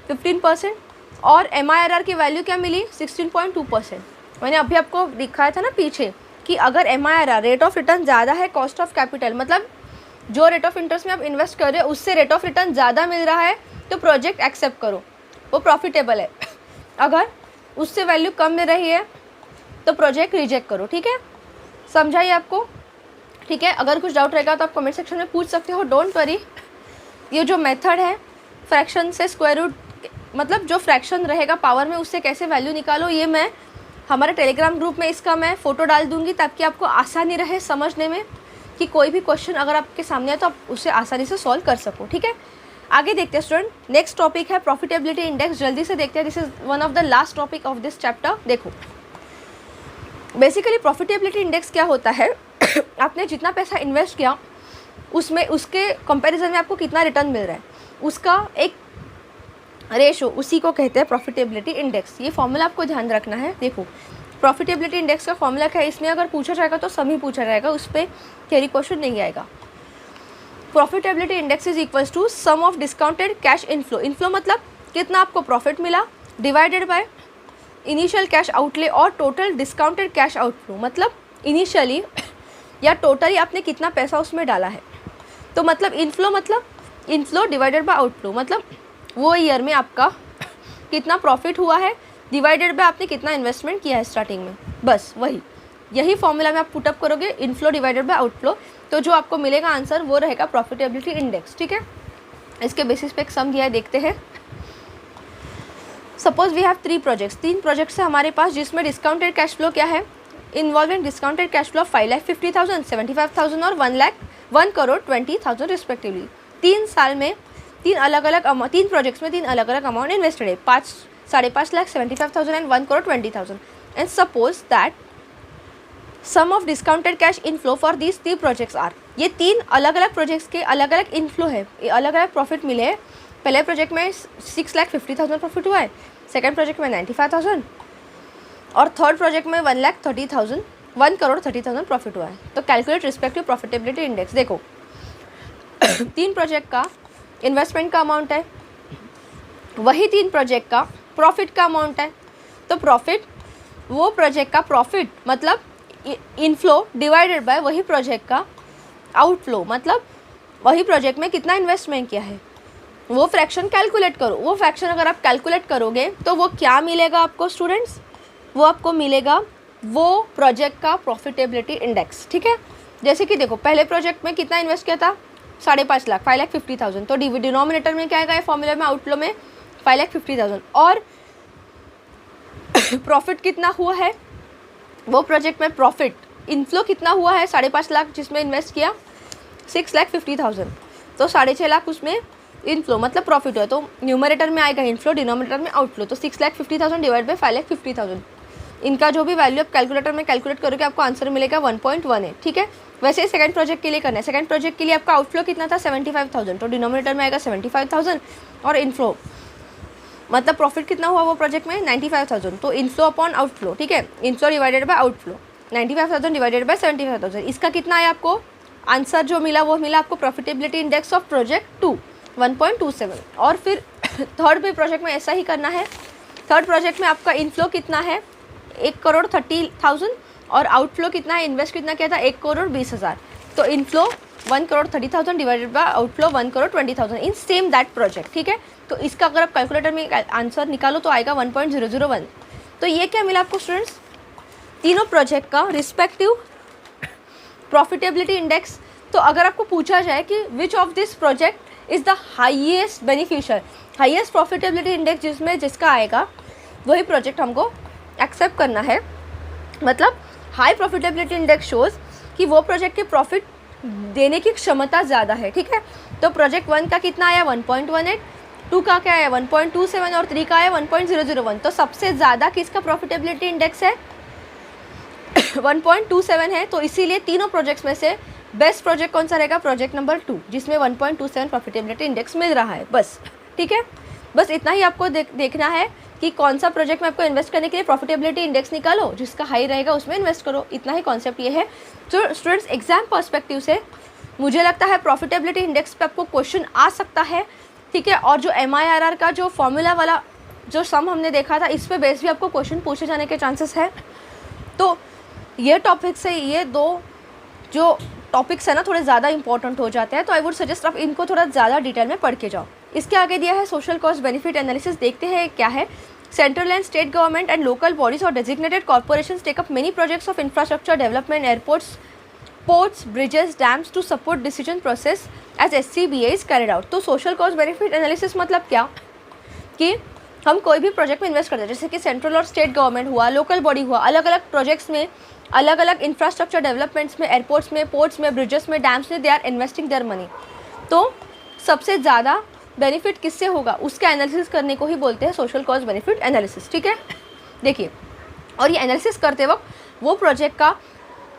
15%, और MIRR की वैल्यू क्या मिली 16.2%। मैंने अभी आपको दिखाया था ना पीछे कि अगर MIRR रेट ऑफ रिटर्न ज़्यादा है कॉस्ट ऑफ कैपिटल, मतलब जो रेट ऑफ इंटरेस्ट में आप इन्वेस्ट कर रहे हो उससे रेट ऑफ रिटर्न ज़्यादा मिल रहा है तो प्रोजेक्ट एक्सेप्ट करो, वो प्रॉफिटेबल है। अगर उससे वैल्यू कम मिल रही है तो प्रोजेक्ट रिजेक्ट करो। ठीक है, समझाइए आपको। ठीक है, अगर कुछ डाउट रहेगा तो आप कमेंट सेक्शन में पूछ सकते हो, डोंट वरी। ये जो मेथड है फ्रैक्शन से स्क्वायर रूट, मतलब जो फ्रैक्शन रहेगा पावर में उससे कैसे वैल्यू निकालो, ये मैं हमारे टेलीग्राम ग्रुप में इसका मैं फ़ोटो डाल दूँगी ताकि आपको आसानी रहे समझने में कि कोई भी क्वेश्चन अगर आपके सामने है तो आप उसे आसानी से सॉल्व कर सको। ठीक है, आगे देखते हैं स्टूडेंट। नेक्स्ट टॉपिक है प्रॉफिटेबिलिटी इंडेक्स। जल्दी से देखते हैं, this is one of the last topic of this chapter. देखो बेसिकली प्रॉफिटेबिलिटी इंडेक्स क्या होता है आपने जितना पैसा इन्वेस्ट किया उसमें उसके कंपैरिजन में आपको कितना रिटर्न मिल रहा है, उसका एक रेशो, उसी को कहते हैं प्रॉफिटेबिलिटी इंडेक्स। ये फॉर्मूला आपको ध्यान रखना है। देखो प्रॉफिटेबिलिटी इंडेक्स का फॉर्मूला क्या है, इसमें अगर पूछा जाएगा तो सभी पूछा जाएगा, उस पर थियरी क्वेश्चन नहीं आएगा। Profitability index is equals to sum of discounted cash inflow. Inflow मतलब कितना आपको प्रॉफिट मिला divided by initial cash outlay और टोटल डिस्काउंटेड कैश आउटफ्लो, मतलब इनिशियली या टोटली आपने कितना पैसा उसमें डाला है। तो मतलब इनफ्लो डिवाइडेड बाय आउटफ्लो, मतलब वो ईयर में आपका कितना प्रॉफिट हुआ है डिवाइडेड बाय आपने कितना इन्वेस्टमेंट किया है स्टार्टिंग में, बस यही फॉर्मूला में आप पुटअप करोगे इनफ्लो डिवाइडेड बाय आउटफ्लो, तो जो आपको मिलेगा आंसर वो रहेगा प्रॉफिटेबिलिटी इंडेक्स। ठीक है, इसके बेसिस पे एक सम दिया है, देखते हैं। Suppose we have 3 projects, 3 projects है हमारे पास जिसमें डिस्काउंटेड कैश फ्लो क्या है, इन्वॉल्विंग डिस्काउंटेड कैश फ्लो 5,50,000, 75,000 और 1,20,000 रिस्पेक्टिवली। 3 साल में 3 प्रोजेक्ट्स में 3 अलग अलग अमाउंट इन्वेस्टेड है, 5.5 lakh, 75,000 and 1,20,000। And suppose that sum of discounted cash inflow for these 3 projects are. ये 3 अलग अलग प्रोजेक्ट्स के अलग अलग इनफ्लो है, अलग अलग प्रॉफिट मिले हैं। पहले प्रोजेक्ट में 6,50,000 प्रॉफिट हुआ है, सेकंड प्रोजेक्ट में 95,000 और थर्ड प्रोजेक्ट में 1,30,000 प्रॉफिट हुआ है। तो कैलकुलेट रिस्पेक्टिव प्रॉफिटेबिलिटी इंडेक्स। देखो 3 प्रोजेक्ट का इन्वेस्टमेंट का अमाउंट है, वही 3 प्रोजेक्ट का प्रॉफिट का अमाउंट है। तो प्रॉफिट, वो प्रोजेक्ट का प्रॉफिट मतलब इनफ्लो डिवाइडेड बाय वही प्रोजेक्ट का आउटफ्लो, मतलब वही प्रोजेक्ट में कितना इन्वेस्टमेंट किया है, वो फ्रैक्शन कैलकुलेट करो। वो फ्रैक्शन अगर आप कैलकुलेट करोगे तो वो क्या मिलेगा आपको स्टूडेंट्स, वो आपको मिलेगा वो प्रोजेक्ट का प्रॉफिटेबिलिटी इंडेक्स। ठीक है, जैसे कि देखो पहले प्रोजेक्ट में कितना इन्वेस्ट किया था 5.5 लाख, 5,50,000, तो डिनोमिनेटर में क्या आएगा ये फॉर्मूला में, आउटफ्लो में 5,50,000 और प्रॉफिट कितना हुआ है वो प्रोजेक्ट में, प्रॉफिट इनफ्लो कितना हुआ है 5.5 लाख जिसमें इन्वेस्ट किया 6,50,000, तो 6.5 लाख उसमें इनफ्लो मतलब प्रॉफिट हुआ, तो न्यूमरेटर में आएगा इनफ्लो, डिनोमिनेटर में आउटफ्लो। तो 6,50,000 डिवाइड बाई 5,50,000, इनका जो भी वैल्यू आप कैलकुलेटर में कैलकुलेट करोगे आपको आंसर मिलेगा 1.18। ठीक है, वैसे ही सेकंड प्रोजेक्ट के लिए करना है। सेकंड प्रोजेक्ट के लिए आपका आउटफ्लो कितना था 75,000, तो डिनोमिनेटर में आएगा 75,000 और इनफ्लो मतलब प्रॉफिट कितना हुआ वो प्रोजेक्ट में 95,000, तो इनफ्लो अपॉन आउटफ्लो। ठीक है, inflow divided by outflow, 95,000 divided by 75,000, इसका कितना है आपको आंसर जो मिला वो मिला आपको प्रॉफिटेबिलिटी इंडेक्स ऑफ प्रोजेक्ट 2 1.27। और फिर थर्ड भी प्रोजेक्ट में ऐसा ही करना है। थर्ड प्रोजेक्ट में आपका इनफ्लो कितना है 1,30,000 और आउटफ्लो कितना है, इन्वेस्ट कितना किया था 1,20,000, तो inflow 1,30,000 divided by outflow 1,20,000 in same that project. ठीक है, तो इसका अगर आप कैलकुलेटर में आंसर निकालो तो आएगा 1.001। तो ये क्या मिला आपको स्टूडेंट्स, तीनों प्रोजेक्ट का रिस्पेक्टिव प्रॉफिटेबिलिटी इंडेक्स। तो अगर आपको पूछा जाए कि which of this project is the highest beneficial, highest profitability index जिसका आएगा वही प्रोजेक्ट हमको एक्सेप्ट करना है। मतलब हाई प्रॉफिटेबिलिटी इंडेक्स शोज कि वो प्रोजेक्ट के प्रॉफिट देने की क्षमता ज़्यादा है, ठीक है। तो प्रोजेक्ट 1 का कितना आया 1.18, 2 का क्या आया 1.27 और 3 का आया 1.001। तो सबसे ज़्यादा किसका प्रॉफिटेबिलिटी इंडेक्स है 1.27 है। तो इसीलिए तीनों प्रोजेक्ट्स में से बेस्ट प्रोजेक्ट कौन सा रहेगा, प्रोजेक्ट नंबर 2, जिसमें 1.27 प्रॉफिटेबिलिटी इंडेक्स मिल रहा है, बस, ठीक है। बस इतना ही आपको देखना है कि कौन सा प्रोजेक्ट में आपको इन्वेस्ट करने के लिए प्रॉफिटेबिलिटी इंडेक्स निकालो, जिसका हाई रहेगा उसमें इन्वेस्ट करो। इतना ही कॉन्सेप्ट ये है। तो स्टूडेंट्स एग्जाम पर्सपेक्टिव से मुझे लगता है प्रॉफिटेबिलिटी इंडेक्स पे आपको क्वेश्चन आ सकता है, ठीक है। और जो MIRR का जो फॉर्मूला वाला जो सम हमने देखा था, इस पे बेस भी आपको क्वेश्चन पूछे जाने के चांसेस है। तो ये टॉपिक से ये दो जो टॉपिक्स है ना थोड़े ज़्यादा इंपॉर्टेंट हो जाते हैं। तो आई वुड सजेस्ट आप इनको थोड़ा ज़्यादा डिटेल में पढ़ के जाओ। इसके आगे दिया है सोशल कॉस्ट बेनिफिट एनालिसिस। देखते हैं क्या है। Central and state government and local bodies और designated corporations take up many projects of infrastructure development, airports, ports, bridges, dams to support decision process as SCBA is carried out. तो सोशल कॉस्ट बेनिफिट एनालिसिस मतलब क्या कि हम कोई भी प्रोजेक्ट में इन्वेस्ट करते हैं, जैसे कि सेंट्रल और स्टेट गवर्नमेंट हुआ, लोकल बॉडी हुआ, अलग अलग प्रोजेक्ट्स में, अलग अलग इंफ्रास्ट्रक्चर डेवलपमेंट्स में, एयरपोर्ट्स में, पोर्ट्स में, ब्रिजेस में, डैम्स में, they are investing their money. तो सबसे ज़्यादा बेनिफिट किससे होगा उसका एनालिसिस करने को ही बोलते हैं सोशल कॉस्ट बेनिफिट एनालिसिस, ठीक है। देखिए, और ये एनालिसिस करते वक्त वो प्रोजेक्ट का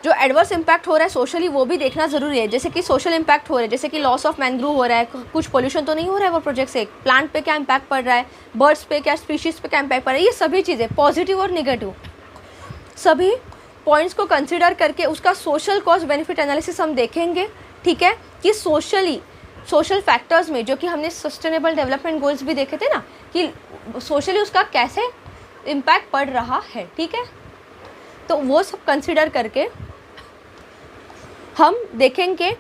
जो एडवर्स इम्पैक्ट हो रहा है सोशली वो भी देखना ज़रूरी है। जैसे कि सोशल इम्पैक्ट हो रहा है, जैसे कि लॉस ऑफ मैंग्रोव हो रहा है, कुछ पोल्यूशन तो नहीं हो रहा है वो प्रोजेक्ट से, प्लांट पे क्या इम्पैक्ट पड़ रहा है, बर्ड्स पे क्या, स्पीशीज़ पे क्या इम्पैक्ट पड़ रहा है, ये सभी चीज़ें पॉजिटिव और निगेटिव सभी पॉइंट्स को कंसिडर करके उसका सोशल कॉस्ट बेनिफिट एनालिसिस हम देखेंगे, ठीक है। कि सोशल फैक्टर्स में जो कि हमने सस्टेनेबल डेवलपमेंट गोल्स भी देखे थे ना, कि सोशली उसका कैसे इम्पैक्ट पड़ रहा है, ठीक है। तो वो सब कंसिडर करके हम देखेंगे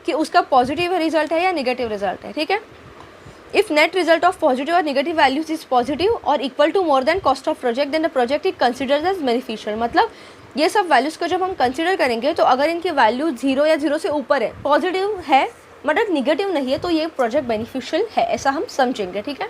कि उसका पॉजिटिव रिजल्ट है या नेगेटिव रिजल्ट है, ठीक है। If net result of positive और नेगेटिव वैल्यूज इज पॉजिटिव और equal to more than cost of project then the project is considered as beneficial. मतलब ये सब वैल्यूज़ को जब हम कंसिडर करेंगे तो अगर इनकी वैल्यू 0 या 0 से ऊपर है, पॉजिटिव है मतलब निगेटिव नहीं है, तो ये प्रोजेक्ट बेनिफिशियल है, ऐसा हम समझेंगे, ठीक है।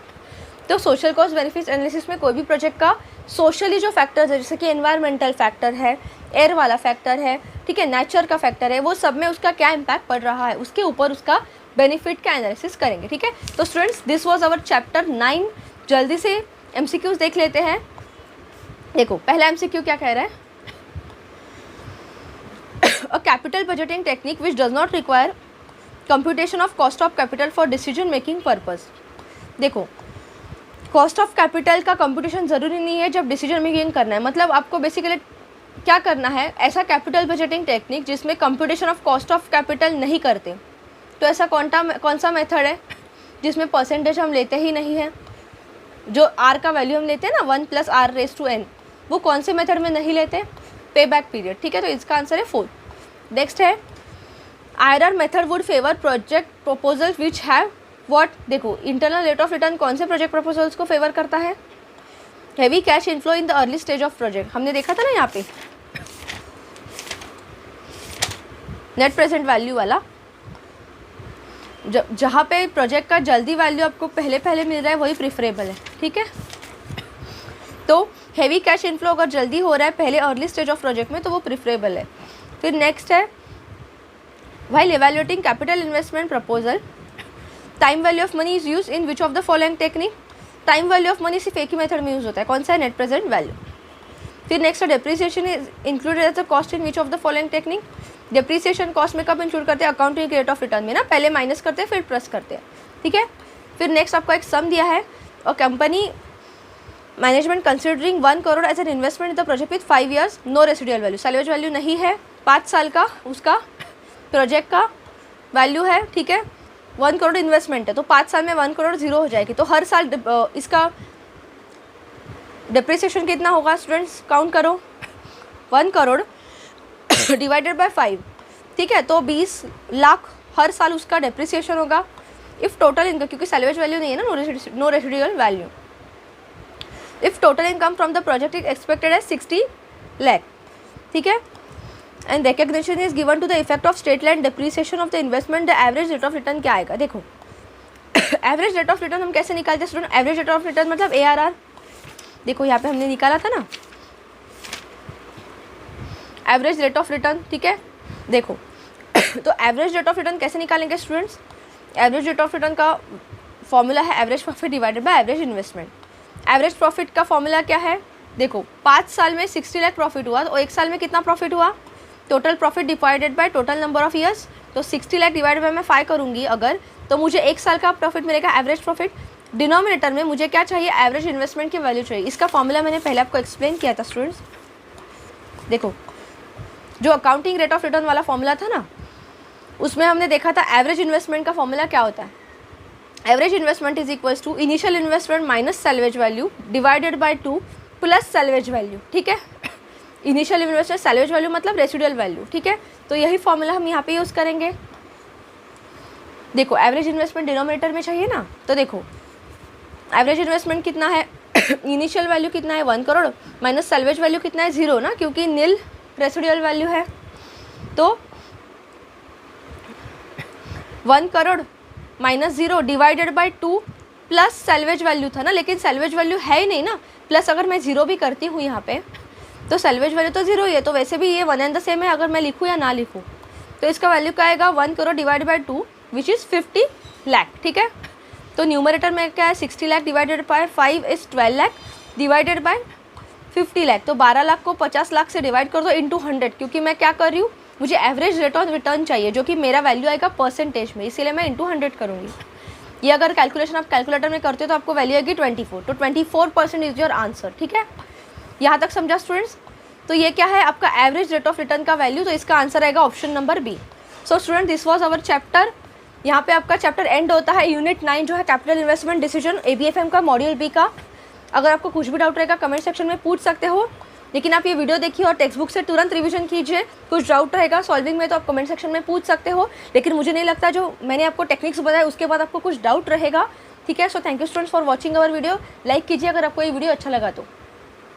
तो सोशल कॉस्ट बेनिफिट एनालिसिस में कोई भी प्रोजेक्ट का सोशली जो फैक्टर्स है, जैसे कि एनवायरमेंटल फैक्टर है, एयर वाला फैक्टर है, ठीक है, नेचर का फैक्टर है, वो सब में उसका क्या इम्पैक्ट पड़ रहा है, उसके ऊपर उसका बेनिफिट का एनालिसिस करेंगे, ठीक है। तो students this was our chapter 9। जल्दी से MCQs देख लेते हैं। देखो पहला MCQ क्या कह रहा है, a capital budgeting technique which does not require computation of cost of capital for decision making purpose. देखो कॉस्ट ऑफ कैपिटल का कंप्यूटेशन ज़रूरी नहीं है जब डिसीजन मेकिंग करना है। मतलब आपको बेसिकली क्या करना है, ऐसा कैपिटल बजटिंग टेक्निक जिसमें computation of cost of capital नहीं करते। तो ऐसा कौन सा मेथड है जिसमें परसेंटेज हम लेते ही नहीं है, जो R का वैल्यू हम लेते हैं ना 1 + R⁴n, वो कौन से मेथड में नहीं लेते, पे बैक पीरियड, ठीक है। तो इसका आंसर है 4। नेक्स्ट है IRR method would favour project proposals which have what. देखो इंटरनल रेट ऑफ रिटर्न कौन से प्रोजेक्ट प्रपोजल्स को फेवर करता है, heavy cash inflow in the early stage of project, हमने देखा था ना यहाँ पे नेट प्रेजेंट वैल्यू वाला, जहाँ पे प्रोजेक्ट का जल्दी वैल्यू आपको पहले मिल रहा है वही प्रिफरेबल है, ठीक है। तो हैवी कैश इनफ्लो अगर जल्दी हो रहा है पहले अर्ली स्टेज ऑफ प्रोजेक्ट में तो वो प्रिफरेबल है। फिर नेक्स्ट है while evaluating capital investment proposal time value of money is use in which of the following technique. Time value of money सिर्फ एक ही मेथड में यूज होता है, कौन सा है, नेट प्रेजेंट वैल्यू। फिर नेक्स्ट है depreciation is included as the cost in which of the following technique. Depreciation cost में कब इंक्लूड करते हैं, अकाउंटिंग रेट ऑफ रिटर्न में ना, पहले माइनस करते हैं फिर प्लस करते हैं, ठीक है। फिर नेक्स्ट आपको एक सम दिया है, और company management considering 1 crore as an investment in the project with 5 years, no residual value, salvage value नहीं है, 5 साल का उसका प्रोजेक्ट का वैल्यू है, ठीक है। 1 करोड़ इन्वेस्टमेंट है तो 5 साल में 1 करोड़ 0 हो जाएगी, तो हर साल इसका डिप्रिसिएशन कितना होगा स्टूडेंट्स, काउंट करो, 1 करोड़ डिवाइडेड बाय 5, ठीक है, तो 20 लाख हर साल उसका डिप्रिसिएशन होगा। इफ़ टोटल इनकम, क्योंकि सैल्वेज वैल्यू नहीं है ना, no residual value, if total income from the project is expected as 60 lakh, ठीक है, and recognition is given to the effect of straight line depreciation of the investment, the average rate of return क्या आएगा। देखो एवरेज रेट ऑफ रिटर्न हम कैसे निकालते हैं student, average rate of return मतलब ARR। देखो यहाँ पे हमने निकाला था ना एवरेज रेट ऑफ रिटर्न, ठीक है। देखो तो एवरेज रेट ऑफ रिटर्न कैसे निकालेंगे students? Average rate of return का फॉर्मूला है average profit divided by average investment. Average profit का फॉर्मूला क्या है? देखो 5 साल में 60 लाख प्रॉफिट हुआ और 1 साल में कितना प्रॉफिट हुआ? Total profit divided by total number of years. तो 60 लाख डिवाइडेड बाय मैं 5 करूँगी अगर, तो मुझे 1 साल का प्रॉफिट मिलेगा एवरेज प्रॉफिट। डिनोमिनेटर में मुझे क्या चाहिए? एवरेज इन्वेस्टमेंट की वैल्यू चाहिए। इसका फॉर्मूला मैंने पहले आपको एक्सप्लेन किया था स्टूडेंट्स। देखो जो अकाउंटिंग रेट ऑफ रिटर्न वाला फॉर्मूला था ना, उसमें हमने देखा था एवरेज इन्वेस्टमेंट का फॉर्मूला क्या होता है? Average investment is equals to initial investment minus salvage value divided by 2 plus salvage value. ठीक है, इनिशियल इन्वेस्टमेंट सैल्वेज वैल्यू मतलब रेसिडुअल वैल्यू। ठीक है, तो यही फॉर्मूला हम यहाँ पे यूज़ करेंगे। देखो एवरेज इन्वेस्टमेंट डिनोमिनेटर में चाहिए ना, तो देखो एवरेज इन्वेस्टमेंट कितना है? इनिशियल वैल्यू कितना है? 1 करोड़ माइनस सैल्वेज वैल्यू कितना है? 0 ना, क्योंकि नील रेसिडुअल वैल्यू है। तो 1 crore minus 0 divided by 2 plus salvage value था ना, लेकिन सैल्वेज वैल्यू है ही नहीं ना। प्लस अगर मैं 0 भी करती हूँ यहाँ पे तो सैल्वेज वैल्यू तो 0 ही है, तो वैसे भी ये 1 एंड द सेम है अगर मैं लिखूँ या ना लिखूँ। तो इसका वैल्यू क्या आएगा? 1 crore divide by 2 which is 50 lakh. ठीक है, तो न्यूमरेटर में क्या है? 60 lakh divided by 5 is 12 lakh divided by 50 lakh. तो 12 लाख को 50 लाख से डिवाइड कर दो इंटू 100, क्योंकि मैं क्या कर रही हूँ? मुझे एवरेज रेट ऑफ रिटर्न चाहिए जो कि मेरा वैल्यू आएगा परसेंटेज में, इसीलिए मैं इंटू 100 करूँगी। ये अगर कैलकुलेशन आप कैलकुलेटर में करते हो तो आपको वैल्यू आएगी 24, तो 24% इज योर आंसर। ठीक है, यहाँ तक समझा स्टूडेंट्स? तो ये क्या है? आपका एवरेज रेट ऑफ रिटर्न का वैल्यू, तो इसका आंसर आएगा option number B. So student this was our chapter. यहाँ पे आपका चैप्टर एंड होता है। यूनिट 9 जो है कैपिटल इन्वेस्टमेंट डिसीजन ABFM का मॉड्यूल बी का। अगर आपको कुछ भी डाउट रहेगा कमेंट सेक्शन में पूछ सकते हो, लेकिन आप ये वीडियो देखिए और टेक्स्ट बुक से तुरंत रिवीजन कीजिए। कुछ डाउट रहेगा सॉल्विंग में तो आप कमेंट सेक्शन में पूछ सकते हो, लेकिन मुझे नहीं लगता जो मैंने आपको टेक्निक्स बताया उसके बाद आपको कुछ डाउट रहेगा। ठीक है, so thank you students for watching our video. Like कीजिए अगर आपको ये वीडियो अच्छा लगा तो।